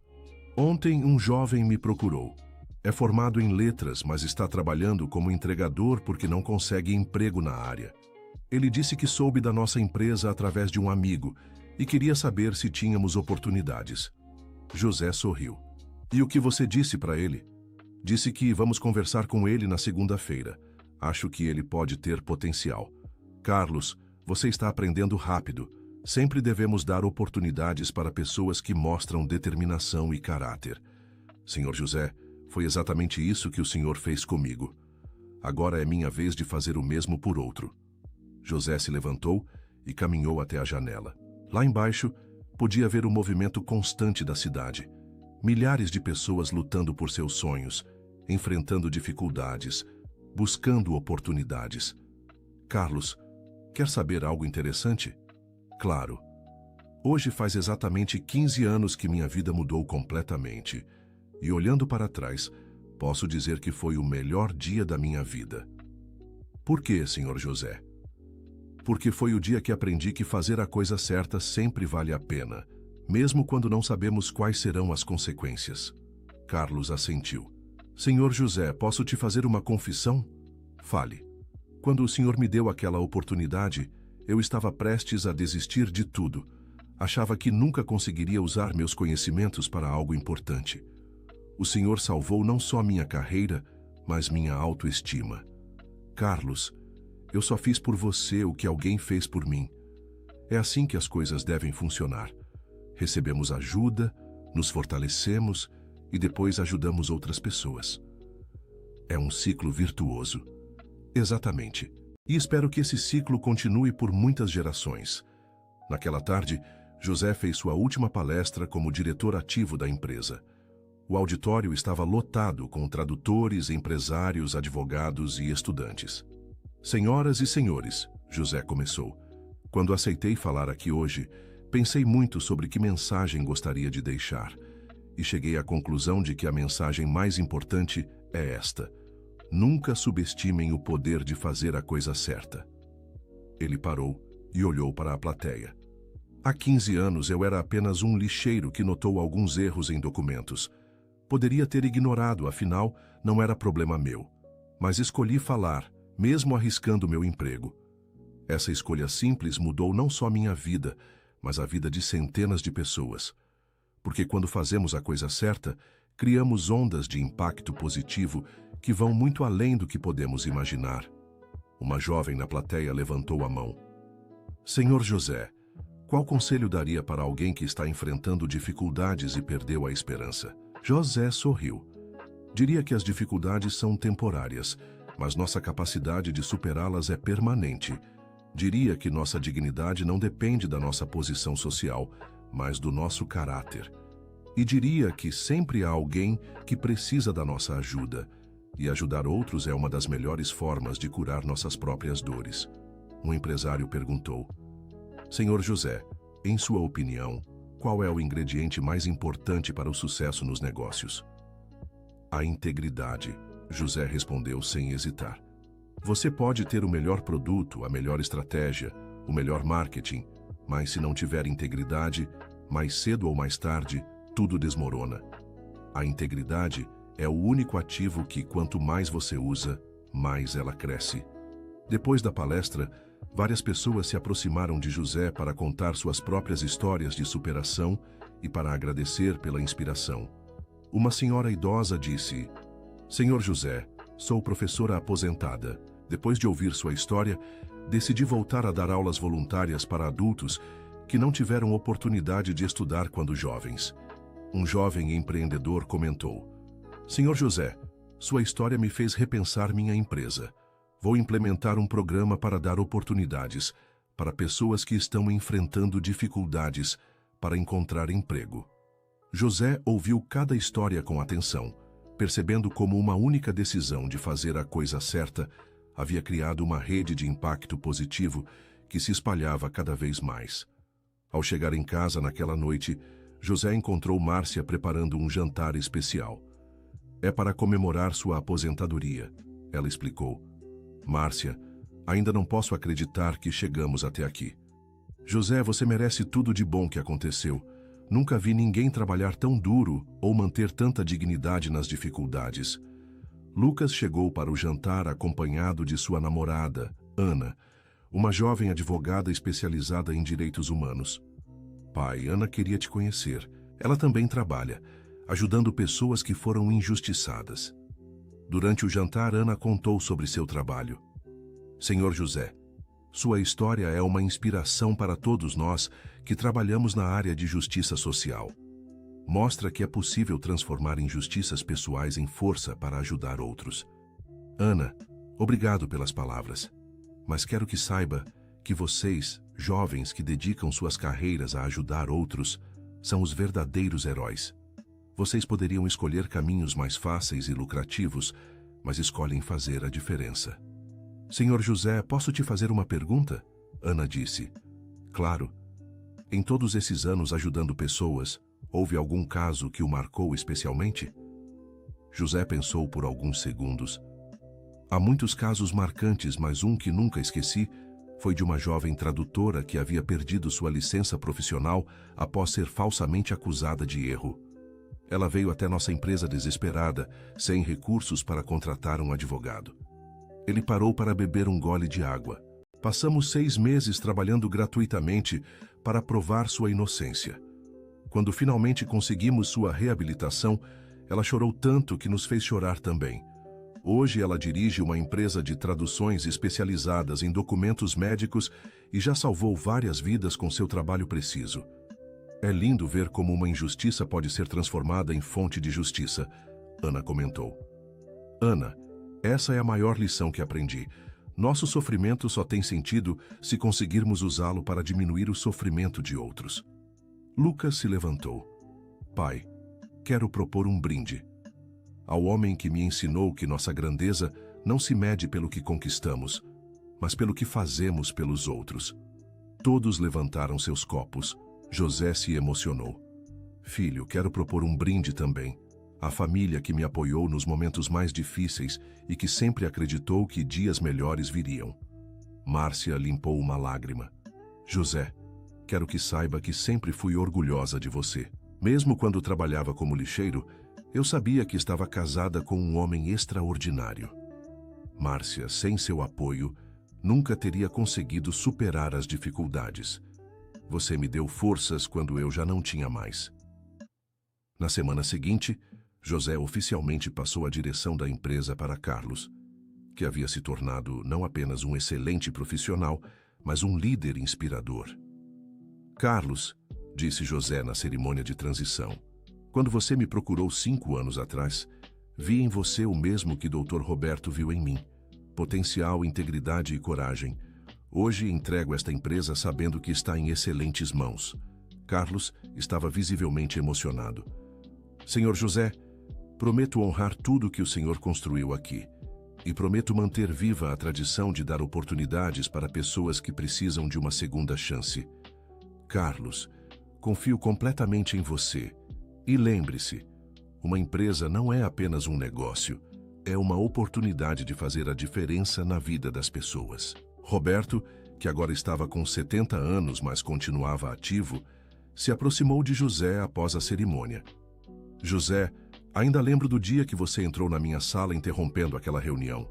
Ontem um jovem me procurou. É formado em letras, mas está trabalhando como entregador porque não consegue emprego na área. Ele disse que soube da nossa empresa através de um amigo e queria saber se tínhamos oportunidades. José sorriu. E o que você disse para ele? Disse que vamos conversar com ele na segunda-feira. Acho que ele pode ter potencial. Carlos, você está aprendendo rápido. Sempre devemos dar oportunidades para pessoas que mostram determinação e caráter. Senhor José, foi exatamente isso que o Senhor fez comigo. Agora é minha vez de fazer o mesmo por outro. José se levantou e caminhou até a janela. Lá embaixo, podia ver o movimento constante da cidade. Milhares de pessoas lutando por seus sonhos, enfrentando dificuldades, buscando oportunidades. Carlos, quer saber algo interessante? Claro. Hoje faz exatamente 15 anos que minha vida mudou completamente. E olhando para trás, posso dizer que foi o melhor dia da minha vida. Por quê, Sr. José? Porque foi o dia que aprendi que fazer a coisa certa sempre vale a pena, mesmo quando não sabemos quais serão as consequências. Carlos assentiu. Senhor José, posso te fazer uma confissão? Fale. Quando o senhor me deu aquela oportunidade, eu estava prestes a desistir de tudo. Achava que nunca conseguiria usar meus conhecimentos para algo importante. O senhor salvou não só minha carreira, mas minha autoestima. Carlos, eu só fiz por você o que alguém fez por mim. É assim que as coisas devem funcionar. Recebemos ajuda, nos fortalecemos e depois ajudamos outras pessoas. É um ciclo virtuoso. Exatamente. E espero que esse ciclo continue por muitas gerações. Naquela tarde, José fez sua última palestra como diretor ativo da empresa. O auditório estava lotado com tradutores, empresários, advogados e estudantes. Senhoras e senhores, José começou. Quando aceitei falar aqui hoje, pensei muito sobre que mensagem gostaria de deixar. E cheguei à conclusão de que a mensagem mais importante é esta: nunca subestimem o poder de fazer a coisa certa. Ele parou e olhou para a plateia. Há 15 anos eu era apenas um lixeiro que notou alguns erros em documentos. Poderia ter ignorado, afinal, não era problema meu. Mas escolhi falar, mesmo arriscando meu emprego. Essa escolha simples mudou não só minha vida, mas a vida de centenas de pessoas. Porque quando fazemos a coisa certa, criamos ondas de impacto positivo que vão muito além do que podemos imaginar. Uma jovem na plateia levantou a mão. Senhor José, qual conselho daria para alguém que está enfrentando dificuldades e perdeu a esperança? José sorriu. Diria que as dificuldades são temporárias, mas nossa capacidade de superá-las é permanente. Diria que nossa dignidade não depende da nossa posição social, mas do nosso caráter. E diria que sempre há alguém que precisa da nossa ajuda, e ajudar outros é uma das melhores formas de curar nossas próprias dores. Um empresário perguntou: Senhor José, em sua opinião, qual é o ingrediente mais importante para o sucesso nos negócios? A integridade, José respondeu sem hesitar. Você pode ter o melhor produto, a melhor estratégia, o melhor marketing, mas se não tiver integridade, mais cedo ou mais tarde, tudo desmorona. A integridade é o único ativo que, quanto mais você usa, mais ela cresce. Depois da palestra, várias pessoas se aproximaram de José para contar suas próprias histórias de superação e para agradecer pela inspiração. Uma senhora idosa disse: Senhor José, sou professora aposentada. Depois de ouvir sua história, decidi voltar a dar aulas voluntárias para adultos que não tiveram oportunidade de estudar quando jovens. Um jovem empreendedor comentou: Senhor José, sua história me fez repensar minha empresa. Vou implementar um programa para dar oportunidades para pessoas que estão enfrentando dificuldades para encontrar emprego. José ouviu cada história com atenção, percebendo como uma única decisão de fazer a coisa certa havia criado uma rede de impacto positivo que se espalhava cada vez mais. Ao chegar em casa naquela noite, José encontrou Márcia preparando um jantar especial. É para comemorar sua aposentadoria, ela explicou. Márcia, ainda não posso acreditar que chegamos até aqui. José, você merece tudo de bom que aconteceu. Nunca vi ninguém trabalhar tão duro ou manter tanta dignidade nas dificuldades. Lucas chegou para o jantar acompanhado de sua namorada, Ana, uma jovem advogada especializada em direitos humanos. Pai, Ana queria te conhecer. Ela também trabalha, ajudando pessoas que foram injustiçadas. Durante o jantar, Ana contou sobre seu trabalho. Senhor José, sua história é uma inspiração para todos nós que trabalhamos na área de justiça social. Mostra que é possível transformar injustiças pessoais em força para ajudar outros. Ana, obrigado pelas palavras, mas quero que saiba que vocês, jovens que dedicam suas carreiras a ajudar outros, são os verdadeiros heróis. Vocês poderiam escolher caminhos mais fáceis e lucrativos, mas escolhem fazer a diferença. Senhor José, posso te fazer uma pergunta? Ana disse. Claro. Em todos esses anos ajudando pessoas, houve algum caso que o marcou especialmente? José pensou por alguns segundos. Há muitos casos marcantes, mas um que nunca esqueci foi de uma jovem tradutora que havia perdido sua licença profissional após ser falsamente acusada de erro. Ela veio até nossa empresa desesperada, sem recursos para contratar um advogado. Ele parou para beber um gole de água. Passamos 6 meses trabalhando gratuitamente para provar sua inocência. Quando finalmente conseguimos sua reabilitação, ela chorou tanto que nos fez chorar também. Hoje ela dirige uma empresa de traduções especializadas em documentos médicos e já salvou várias vidas com seu trabalho preciso. É lindo ver como uma injustiça pode ser transformada em fonte de justiça, Ana comentou. Ana, essa é a maior lição que aprendi. Nosso sofrimento só tem sentido se conseguirmos usá-lo para diminuir o sofrimento de outros. Lucas se levantou. Pai, quero propor um brinde. Ao homem que me ensinou que nossa grandeza não se mede pelo que conquistamos, mas pelo que fazemos pelos outros. Todos levantaram seus copos. José se emocionou. Filho, quero propor um brinde também. A família que me apoiou nos momentos mais difíceis e que sempre acreditou que dias melhores viriam. Márcia limpou uma lágrima. José, quero que saiba que sempre fui orgulhosa de você. Mesmo quando trabalhava como lixeiro, eu sabia que estava casada com um homem extraordinário. Márcia, sem seu apoio, nunca teria conseguido superar as dificuldades. Você me deu forças quando eu já não tinha mais. Na semana seguinte, José oficialmente passou a direção da empresa para Carlos, que havia se tornado não apenas um excelente profissional, mas um líder inspirador. Carlos, disse José na cerimônia de transição, quando você me procurou 5 anos atrás, vi em você o mesmo que Dr. Roberto viu em mim, potencial, integridade e coragem. Hoje entrego esta empresa sabendo que está em excelentes mãos. Carlos estava visivelmente emocionado. Senhor José, prometo honrar tudo que o senhor construiu aqui e prometo manter viva a tradição de dar oportunidades para pessoas que precisam de uma segunda chance. Carlos, confio completamente em você. E lembre-se, uma empresa não é apenas um negócio, é uma oportunidade de fazer a diferença na vida das pessoas. Roberto, que agora estava com 70 anos, mas continuava ativo, se aproximou de José após a cerimônia. José, ainda lembro do dia que você entrou na minha sala interrompendo aquela reunião.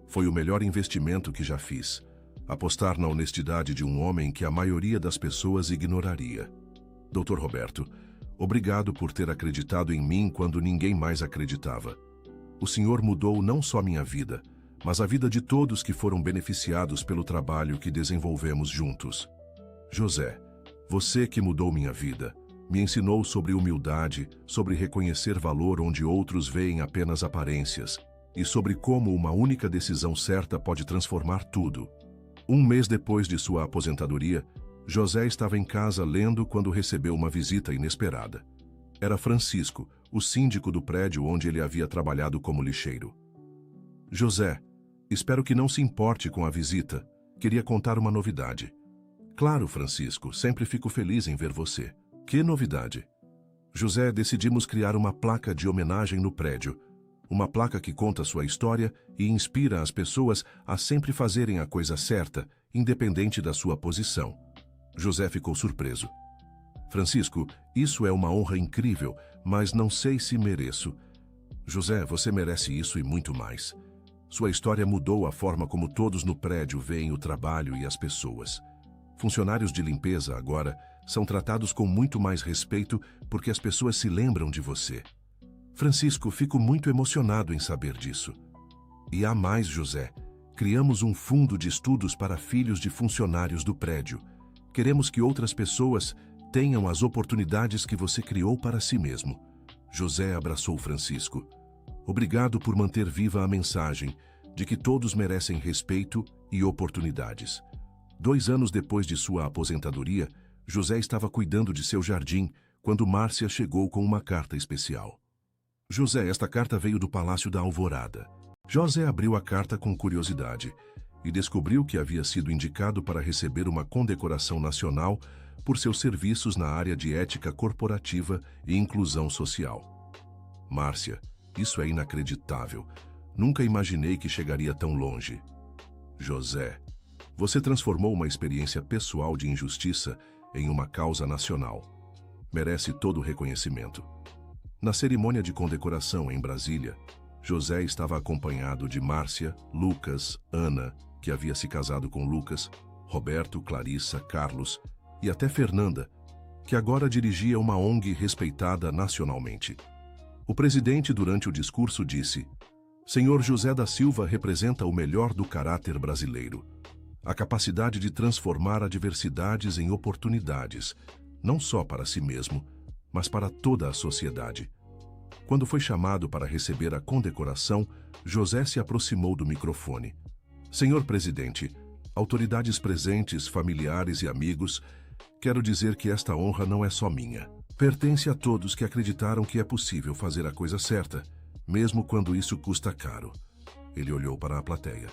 Foi o melhor investimento que já fiz. Apostar na honestidade de um homem que a maioria das pessoas ignoraria. Dr. Roberto, obrigado por ter acreditado em mim quando ninguém mais acreditava. O senhor mudou não só minha vida, mas a vida de todos que foram beneficiados pelo trabalho que desenvolvemos juntos. José, você que mudou minha vida, me ensinou sobre humildade, sobre reconhecer valor onde outros veem apenas aparências, e sobre como uma única decisão certa pode transformar tudo. 1 mês depois de sua aposentadoria, José estava em casa lendo quando recebeu uma visita inesperada. Era Francisco, o síndico do prédio onde ele havia trabalhado como lixeiro. José, espero que não se importe com a visita. Queria contar uma novidade. Claro, Francisco, sempre fico feliz em ver você. Que novidade? José, decidimos criar uma placa de homenagem no prédio. Uma placa que conta sua história e inspira as pessoas a sempre fazerem a coisa certa, independente da sua posição. José ficou surpreso. Francisco, isso é uma honra incrível, mas não sei se mereço. José, você merece isso e muito mais. Sua história mudou a forma como todos no prédio veem o trabalho e as pessoas. Funcionários de limpeza, agora, são tratados com muito mais respeito porque as pessoas se lembram de você. Francisco, fico muito emocionado em saber disso. E há mais, José. Criamos um fundo de estudos para filhos de funcionários do prédio. Queremos que outras pessoas tenham as oportunidades que você criou para si mesmo. José abraçou Francisco. Obrigado por manter viva a mensagem de que todos merecem respeito e oportunidades. 2 anos depois de sua aposentadoria, José estava cuidando de seu jardim quando Márcia chegou com uma carta especial. José, esta carta veio do Palácio da Alvorada. José abriu a carta com curiosidade e descobriu que havia sido indicado para receber uma condecoração nacional por seus serviços na área de ética corporativa e inclusão social. Márcia, isso é inacreditável. Nunca imaginei que chegaria tão longe. José, você transformou uma experiência pessoal de injustiça em uma causa nacional. Merece todo o reconhecimento. Na cerimônia de condecoração em Brasília, José estava acompanhado de Márcia, Lucas, Ana, que havia se casado com Lucas, Roberto, Clarissa, Carlos e até Fernanda, que agora dirigia uma ONG respeitada nacionalmente. O presidente, durante o discurso, disse: Senhor José da Silva representa o melhor do caráter brasileiro, a capacidade de transformar adversidades em oportunidades, não só para si mesmo, mas para toda a sociedade. Quando foi chamado para receber a condecoração, José se aproximou do microfone. Senhor presidente, autoridades presentes, familiares e amigos, quero dizer que esta honra não é só minha. Pertence a todos que acreditaram que é possível fazer a coisa certa, mesmo quando isso custa caro. Ele olhou para a plateia.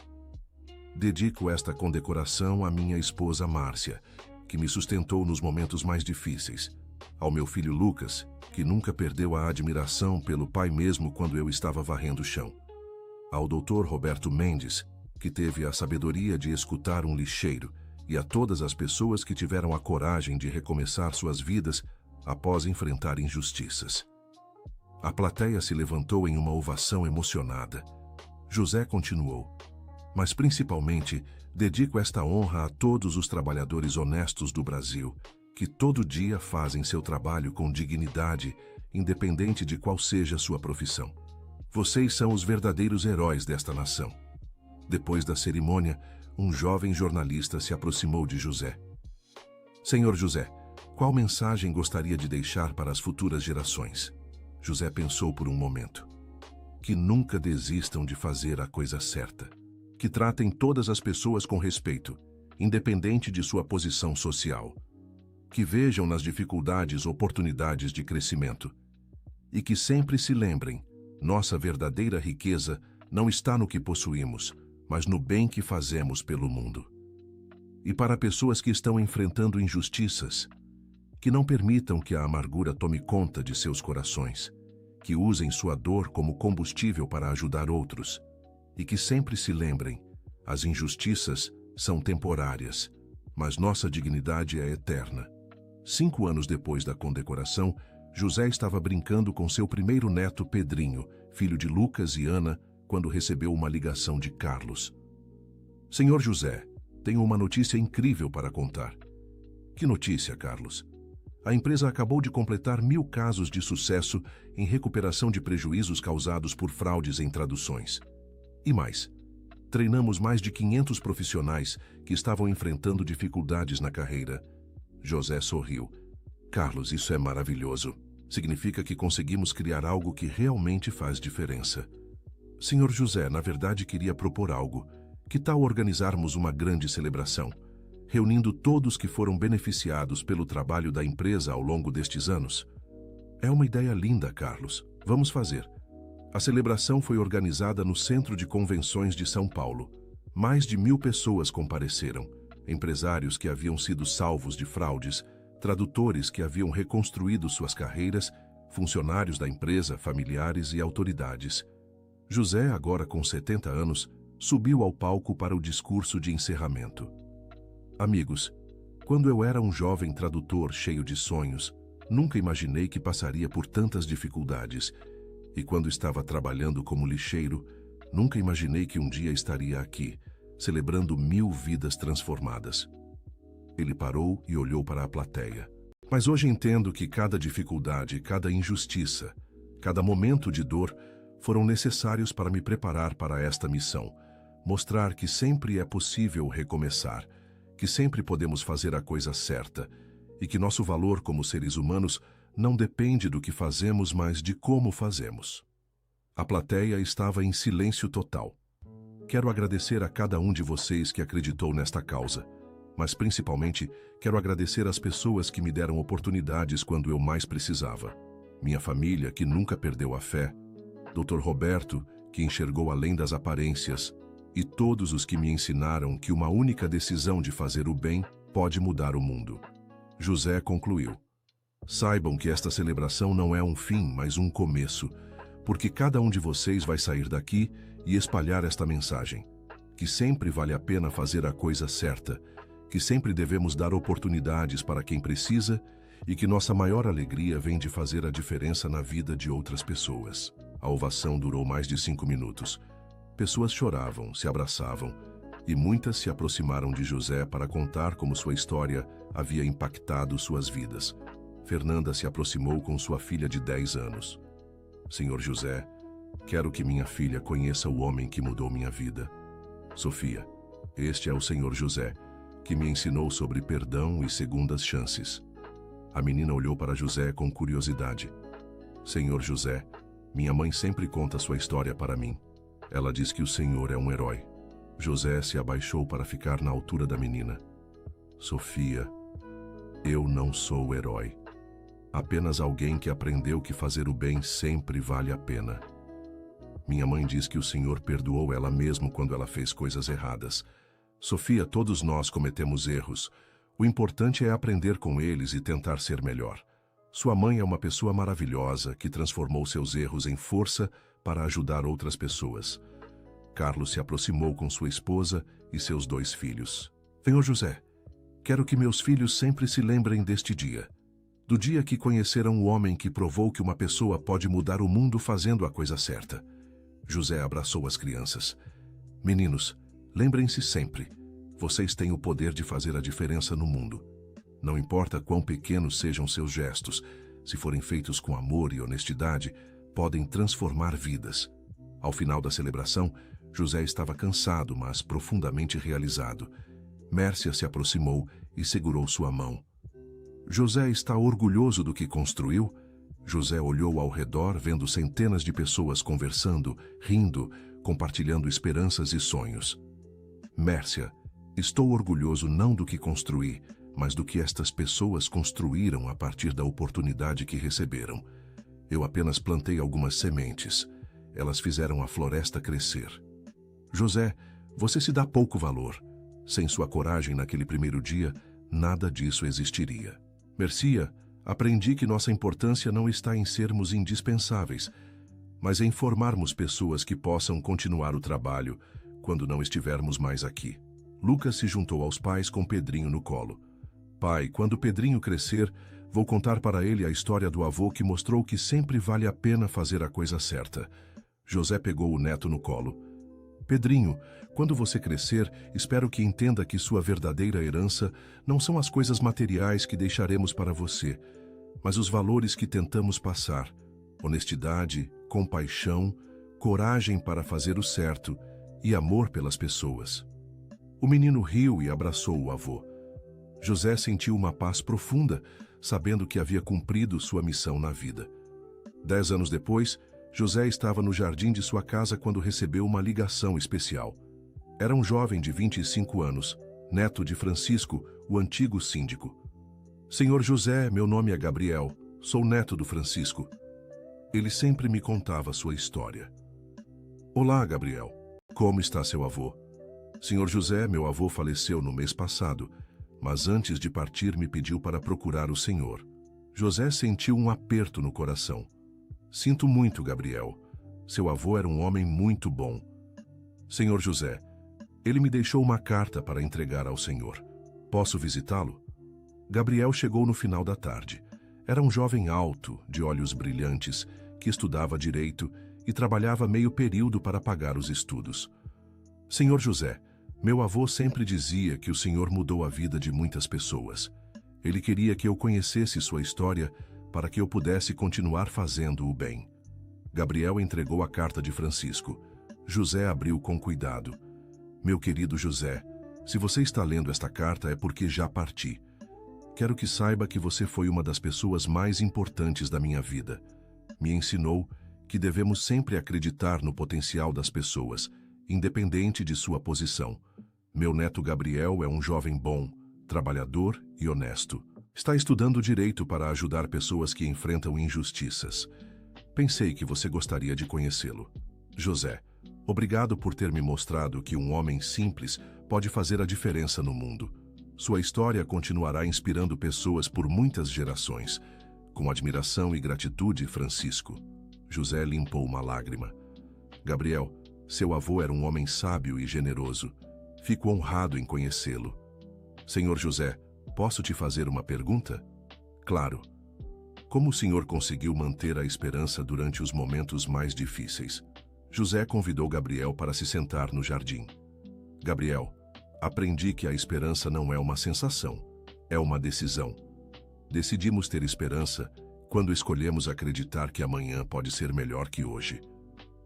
Dedico esta condecoração à minha esposa Márcia, que me sustentou nos momentos mais difíceis, ao meu filho Lucas, que nunca perdeu a admiração pelo pai mesmo quando eu estava varrendo o chão, ao Dr. Roberto Mendes, que teve a sabedoria de escutar um lixeiro, e a todas as pessoas que tiveram a coragem de recomeçar suas vidas após enfrentar injustiças. A plateia se levantou em uma ovação emocionada. José continuou: mas principalmente dedico esta honra a todos os trabalhadores honestos do Brasil, que todo dia fazem seu trabalho com dignidade, independente de qual seja sua profissão. Vocês são os verdadeiros heróis desta nação. Depois da cerimônia, um jovem jornalista se aproximou de José. Senhor José, qual mensagem gostaria de deixar para as futuras gerações? José pensou por um momento. Que nunca desistam de fazer a coisa certa. Que tratem todas as pessoas com respeito, independente de sua posição social. Que vejam nas dificuldades oportunidades de crescimento. E que sempre se lembrem, nossa verdadeira riqueza não está no que possuímos, mas no bem que fazemos pelo mundo. E para pessoas que estão enfrentando injustiças, que não permitam que a amargura tome conta de seus corações, que usem sua dor como combustível para ajudar outros, e que sempre se lembrem, as injustiças são temporárias, mas nossa dignidade é eterna. 5 anos depois da condecoração, José estava brincando com seu primeiro neto Pedrinho, filho de Lucas e Ana, quando recebeu uma ligação de Carlos. Senhor José, tenho uma notícia incrível para contar. Que notícia, Carlos? A empresa acabou de completar 1000 casos de sucesso em recuperação de prejuízos causados por fraudes em traduções. E mais, treinamos mais de 500 profissionais que estavam enfrentando dificuldades na carreira. José sorriu. Carlos, isso é maravilhoso. Significa que conseguimos criar algo que realmente faz diferença. Senhor José, na verdade queria propor algo. Que tal organizarmos uma grande celebração, reunindo todos que foram beneficiados pelo trabalho da empresa ao longo destes anos? É uma ideia linda, Carlos. Vamos fazer. A celebração foi organizada no Centro de Convenções de São Paulo. Mais de 1000 pessoas compareceram. Empresários que haviam sido salvos de fraudes, tradutores que haviam reconstruído suas carreiras, funcionários da empresa, familiares e autoridades. José, agora com 70 anos, subiu ao palco para o discurso de encerramento. Amigos, quando eu era um jovem tradutor cheio de sonhos, nunca imaginei que passaria por tantas dificuldades. E quando estava trabalhando como lixeiro, nunca imaginei que um dia estaria aqui, celebrando 1000 vidas transformadas. Ele parou e olhou para a plateia. Mas hoje entendo que cada dificuldade, cada injustiça, cada momento de dor foram necessários para me preparar para esta missão, mostrar que sempre é possível recomeçar, que sempre podemos fazer a coisa certa e que nosso valor como seres humanos não depende do que fazemos, mas de como fazemos. A plateia estava em silêncio total. Quero agradecer a cada um de vocês que acreditou nesta causa. Mas principalmente, quero agradecer às pessoas que me deram oportunidades quando eu mais precisava. Minha família, que nunca perdeu a fé, Dr. Roberto, que enxergou além das aparências, e todos os que me ensinaram que uma única decisão de fazer o bem pode mudar o mundo. José concluiu: saibam que esta celebração não é um fim, mas um começo, porque cada um de vocês vai sair daqui e espalhar esta mensagem, que sempre vale a pena fazer a coisa certa, que sempre devemos dar oportunidades para quem precisa e que nossa maior alegria vem de fazer a diferença na vida de outras pessoas. A ovação durou mais de 5 minutos. Pessoas choravam, se abraçavam, e muitas se aproximaram de José para contar como sua história havia impactado suas vidas. Fernanda se aproximou com sua filha de 10 anos. Senhor José, quero que minha filha conheça o homem que mudou minha vida. Sofia, este é o Senhor José, que me ensinou sobre perdão e segundas chances. A menina olhou para José com curiosidade. Senhor José, minha mãe sempre conta sua história para mim. Ela diz que o Senhor é um herói. José se abaixou para ficar na altura da menina. Sofia, eu não sou herói. Apenas alguém que aprendeu que fazer o bem sempre vale a pena. Minha mãe diz que o Senhor perdoou ela mesmo quando ela fez coisas erradas. Sofia, todos nós cometemos erros. O importante é aprender com eles e tentar ser melhor. Sua mãe é uma pessoa maravilhosa que transformou seus erros em força para ajudar outras pessoas. Carlos se aproximou com sua esposa e seus 2 filhos. Senhor José, quero que meus filhos sempre se lembrem deste dia. Do dia que conheceram o homem que provou que uma pessoa pode mudar o mundo fazendo a coisa certa. José abraçou as crianças. Meninos, lembrem-se sempre, vocês têm o poder de fazer a diferença no mundo. Não importa quão pequenos sejam seus gestos, se forem feitos com amor e honestidade, podem transformar vidas. Ao final da celebração, José estava cansado, mas profundamente realizado. Mércia se aproximou e segurou sua mão. José está orgulhoso do que construiu? José olhou ao redor, vendo centenas de pessoas conversando, rindo, compartilhando esperanças e sonhos. Mércia, estou orgulhoso não do que construí, mas do que estas pessoas construíram a partir da oportunidade que receberam. Eu apenas plantei algumas sementes. Elas fizeram a floresta crescer. José, você se dá pouco valor. Sem sua coragem naquele primeiro dia, nada disso existiria. Mercia, aprendi que nossa importância não está em sermos indispensáveis, mas em formarmos pessoas que possam continuar o trabalho quando não estivermos mais aqui. Lucas se juntou aos pais com Pedrinho no colo. Pai, quando Pedrinho crescer, vou contar para ele a história do avô que mostrou que sempre vale a pena fazer a coisa certa. José pegou o neto no colo. Pedrinho, quando você crescer, espero que entenda que sua verdadeira herança não são as coisas materiais que deixaremos para você, mas os valores que tentamos passar: honestidade, compaixão, coragem para fazer o certo e amor pelas pessoas. O menino riu e abraçou o avô. José sentiu uma paz profunda, sabendo que havia cumprido sua missão na vida. 10 anos depois, José estava no jardim de sua casa quando recebeu uma ligação especial. Era um jovem de 25 anos, neto de Francisco, o antigo síndico. Senhor José, meu nome é Gabriel, sou neto do Francisco. Ele sempre me contava sua história. Olá, Gabriel. Como está seu avô? Senhor José, meu avô faleceu no mês passado, mas antes de partir me pediu para procurar o senhor. José sentiu um aperto no coração. Sinto muito, Gabriel. Seu avô era um homem muito bom. Senhor José, ele me deixou uma carta para entregar ao senhor. Posso visitá-lo? Gabriel chegou no final da tarde. Era um jovem alto, de olhos brilhantes, que estudava direito e trabalhava meio período para pagar os estudos. Senhor José, meu avô sempre dizia que o senhor mudou a vida de muitas pessoas. Ele queria que eu conhecesse sua história para que eu pudesse continuar fazendo o bem. Gabriel entregou a carta de Francisco. José abriu com cuidado. Meu querido José, se você está lendo esta carta é porque já parti. Quero que saiba que você foi uma das pessoas mais importantes da minha vida. Me ensinou que devemos sempre acreditar no potencial das pessoas, independente de sua posição. Meu neto Gabriel é um jovem bom, trabalhador e honesto. Está estudando direito para ajudar pessoas que enfrentam injustiças. Pensei que você gostaria de conhecê-lo. José, obrigado por ter me mostrado que um homem simples pode fazer a diferença no mundo. Sua história continuará inspirando pessoas por muitas gerações. Com admiração e gratitude, Francisco. José limpou uma lágrima. Gabriel, seu avô era um homem sábio e generoso. Fico honrado em conhecê-lo. Senhor José, posso te fazer uma pergunta? Claro. Como o senhor conseguiu manter a esperança durante os momentos mais difíceis? José convidou Gabriel para se sentar no jardim. Gabriel, aprendi que a esperança não é uma sensação, é uma decisão. Decidimos ter esperança quando escolhemos acreditar que amanhã pode ser melhor que hoje.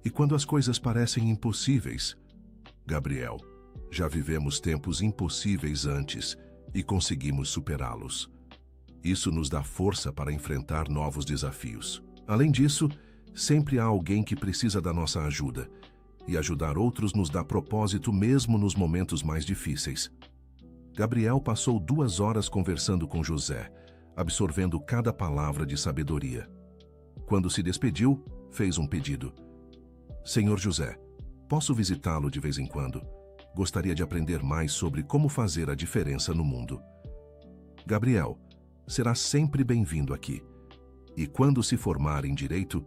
E quando as coisas parecem impossíveis? Gabriel, já vivemos tempos impossíveis antes e conseguimos superá-los. Isso nos dá força para enfrentar novos desafios. Além disso, sempre há alguém que precisa da nossa ajuda, e ajudar outros nos dá propósito mesmo nos momentos mais difíceis. Gabriel passou 2 horas conversando com José, absorvendo cada palavra de sabedoria. Quando se despediu, fez um pedido. Senhor José, posso visitá-lo de vez em quando? Gostaria de aprender mais sobre como fazer a diferença no mundo. Gabriel, será sempre bem-vindo aqui. E quando se formar em direito,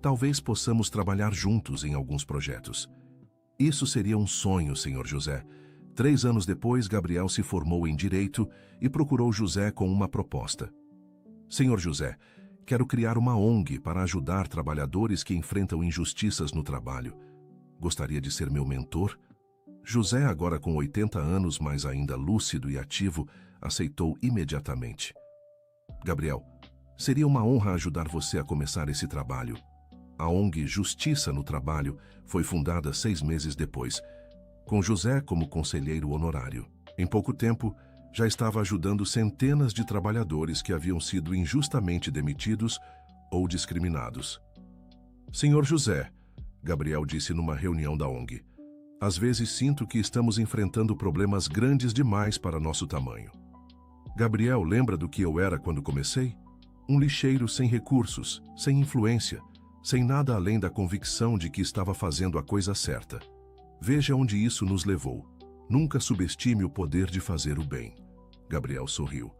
talvez possamos trabalhar juntos em alguns projetos. Isso seria um sonho, Senhor José. 3 anos depois, Gabriel se formou em direito e procurou José com uma proposta. Senhor José, quero criar uma ONG para ajudar trabalhadores que enfrentam injustiças no trabalho. Gostaria de ser meu mentor? José, agora com 80 anos, mas ainda lúcido e ativo, aceitou imediatamente. Gabriel, seria uma honra ajudar você a começar esse trabalho. A ONG Justiça no Trabalho foi fundada 6 meses depois, com José como conselheiro honorário. Em pouco tempo, já estava ajudando centenas de trabalhadores que haviam sido injustamente demitidos ou discriminados. Senhor José, Gabriel disse numa reunião da ONG, às vezes sinto que estamos enfrentando problemas grandes demais para nosso tamanho. Gabriel, lembra do que eu era quando comecei? Um lixeiro sem recursos, sem influência, sem nada além da convicção de que estava fazendo a coisa certa. Veja onde isso nos levou. Nunca subestime o poder de fazer o bem. Gabriel sorriu.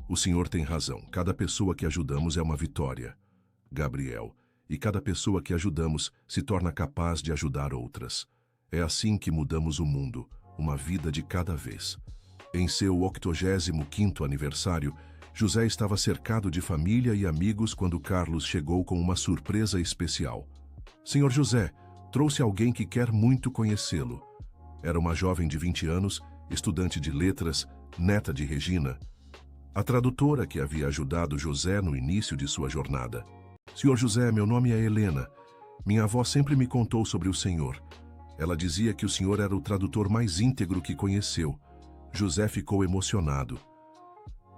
O senhor tem razão. Cada pessoa que ajudamos é uma vitória. Gabriel, e cada pessoa que ajudamos se torna capaz de ajudar outras. É assim que mudamos o mundo, uma vida de cada vez. Em seu 85º aniversário, José estava cercado de família e amigos quando Carlos chegou com uma surpresa especial. Senhor José, trouxe alguém que quer muito conhecê-lo. Era uma jovem de 20 anos, estudante de letras, neta de Regina, a tradutora que havia ajudado José no início de sua jornada. Senhor José, meu nome é Helena. Minha avó sempre me contou sobre o senhor. Ela dizia que o senhor era o tradutor mais íntegro que conheceu. José ficou emocionado.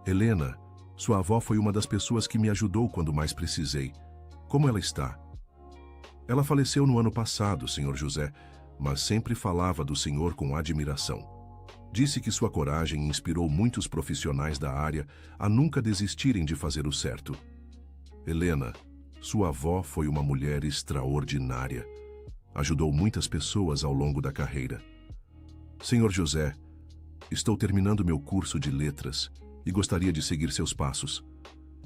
Helena, sua avó foi uma das pessoas que me ajudou quando mais precisei. Como ela está? Ela faleceu no ano passado, senhor José, mas sempre falava do senhor com admiração. Disse que sua coragem inspirou muitos profissionais da área a nunca desistirem de fazer o certo. Helena, sua avó foi uma mulher extraordinária. Ajudou muitas pessoas ao longo da carreira. Senhor José, estou terminando meu curso de letras e gostaria de seguir seus passos.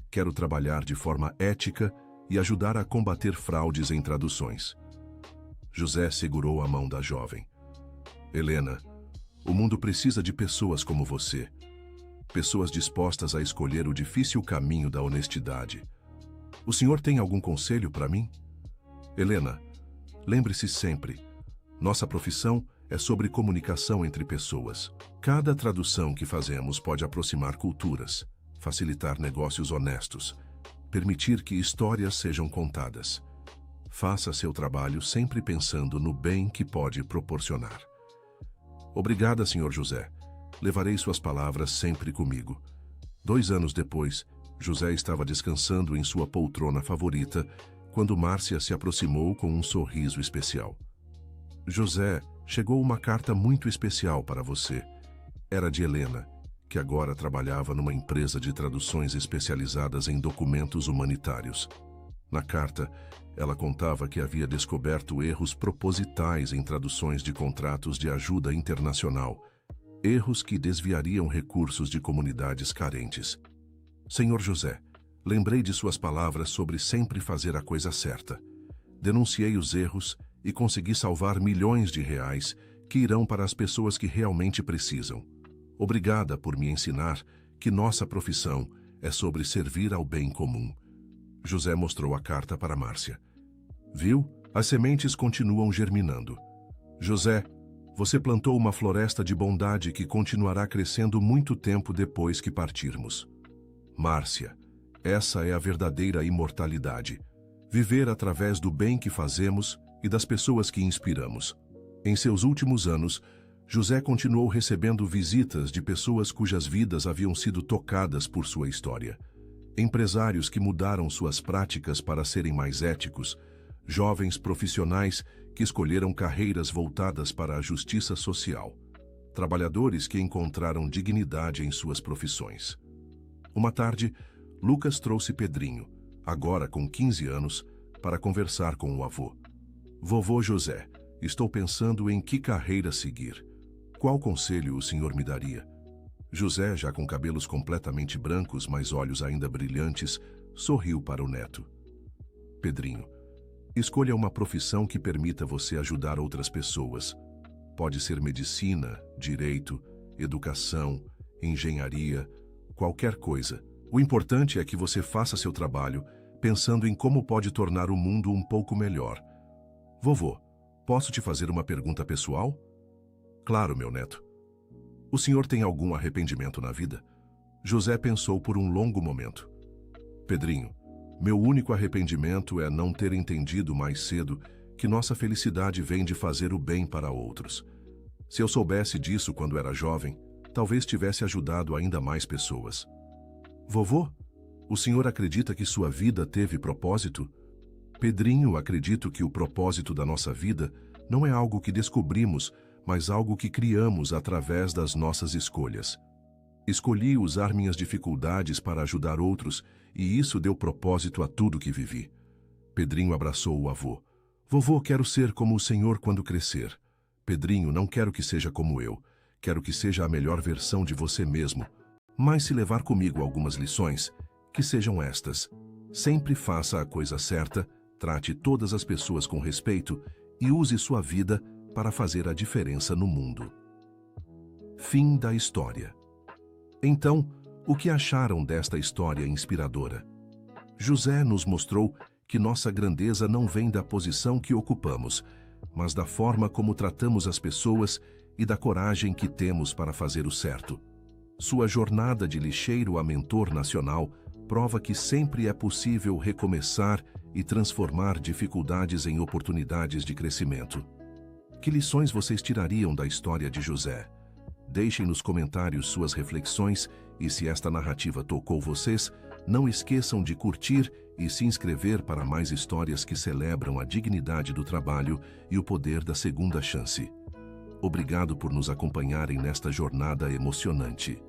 Quero trabalhar de forma ética e ajudar a combater fraudes em traduções. José segurou a mão da jovem. Helena, o mundo precisa de pessoas como você. Pessoas dispostas a escolher o difícil caminho da honestidade. O senhor tem algum conselho para mim? Helena, lembre-se sempre, nossa profissão é sobre comunicação entre pessoas. Cada tradução que fazemos pode aproximar culturas, facilitar negócios honestos, permitir que histórias sejam contadas. Faça seu trabalho sempre pensando no bem que pode proporcionar. Obrigada, senhor José. Levarei suas palavras sempre comigo. 2 anos depois, José estava descansando em sua poltrona favorita quando Márcia se aproximou com um sorriso especial. José, chegou uma carta muito especial para você. Era de Helena. que agora trabalhava numa empresa de traduções especializadas em documentos humanitários. Na carta, ela contava que havia descoberto erros propositais em traduções de contratos de ajuda internacional, erros que desviariam recursos de comunidades carentes. Senhor José, lembrei de suas palavras sobre sempre fazer a coisa certa. Denunciei os erros e consegui salvar milhões de reais que irão para as pessoas que realmente precisam. Obrigada por me ensinar que nossa profissão é sobre servir ao bem comum. José mostrou a carta para Márcia. Viu? As sementes continuam germinando. José, você plantou uma floresta de bondade que continuará crescendo muito tempo depois que partirmos. Márcia, essa é a verdadeira imortalidade. Viver através do bem que fazemos e das pessoas que inspiramos. Em seus últimos anos, José continuou recebendo visitas de pessoas cujas vidas haviam sido tocadas por sua história. Empresários que mudaram suas práticas para serem mais éticos, jovens profissionais que escolheram carreiras voltadas para a justiça social, trabalhadores que encontraram dignidade em suas profissões. Uma tarde, Lucas trouxe Pedrinho, agora com 15 anos, para conversar com o avô. Vovô José, estou pensando em que carreira seguir. Qual conselho o senhor me daria? José, já com cabelos completamente brancos, mas olhos ainda brilhantes, sorriu para o neto. Pedrinho, escolha uma profissão que permita você ajudar outras pessoas. Pode ser medicina, direito, educação, engenharia, qualquer coisa. O importante é que você faça seu trabalho pensando em como pode tornar o mundo um pouco melhor. Vovô, posso te fazer uma pergunta pessoal? Claro, meu neto. O senhor tem algum arrependimento na vida? José pensou por um longo momento. Pedrinho, meu único arrependimento é não ter entendido mais cedo que nossa felicidade vem de fazer o bem para outros. Se eu soubesse disso quando era jovem, talvez tivesse ajudado ainda mais pessoas. Vovô, o senhor acredita que sua vida teve propósito? Pedrinho, acredito que o propósito da nossa vida não é algo que descobrimos, mas algo que criamos através das nossas escolhas. Escolhi usar minhas dificuldades para ajudar outros, e isso deu propósito a tudo que vivi. Pedrinho abraçou o avô. Vovô, quero ser como o senhor quando crescer. Pedrinho, não quero que seja como eu. Quero que seja a melhor versão de você mesmo. Mas se levar comigo algumas lições, que sejam estas. Sempre faça a coisa certa, trate todas as pessoas com respeito e use sua vida para fazer a diferença no mundo. Fim da história. Então, o que acharam desta história inspiradora? José nos mostrou que nossa grandeza não vem da posição que ocupamos, mas da forma como tratamos as pessoas e da coragem que temos para fazer o certo. Sua jornada de lixeiro a mentor nacional prova que sempre é possível recomeçar e transformar dificuldades em oportunidades de crescimento. Que lições vocês tirariam da história de José? Deixem nos comentários suas reflexões e se esta narrativa tocou vocês, não esqueçam de curtir e se inscrever para mais histórias que celebram a dignidade do trabalho e o poder da segunda chance. Obrigado por nos acompanharem nesta jornada emocionante.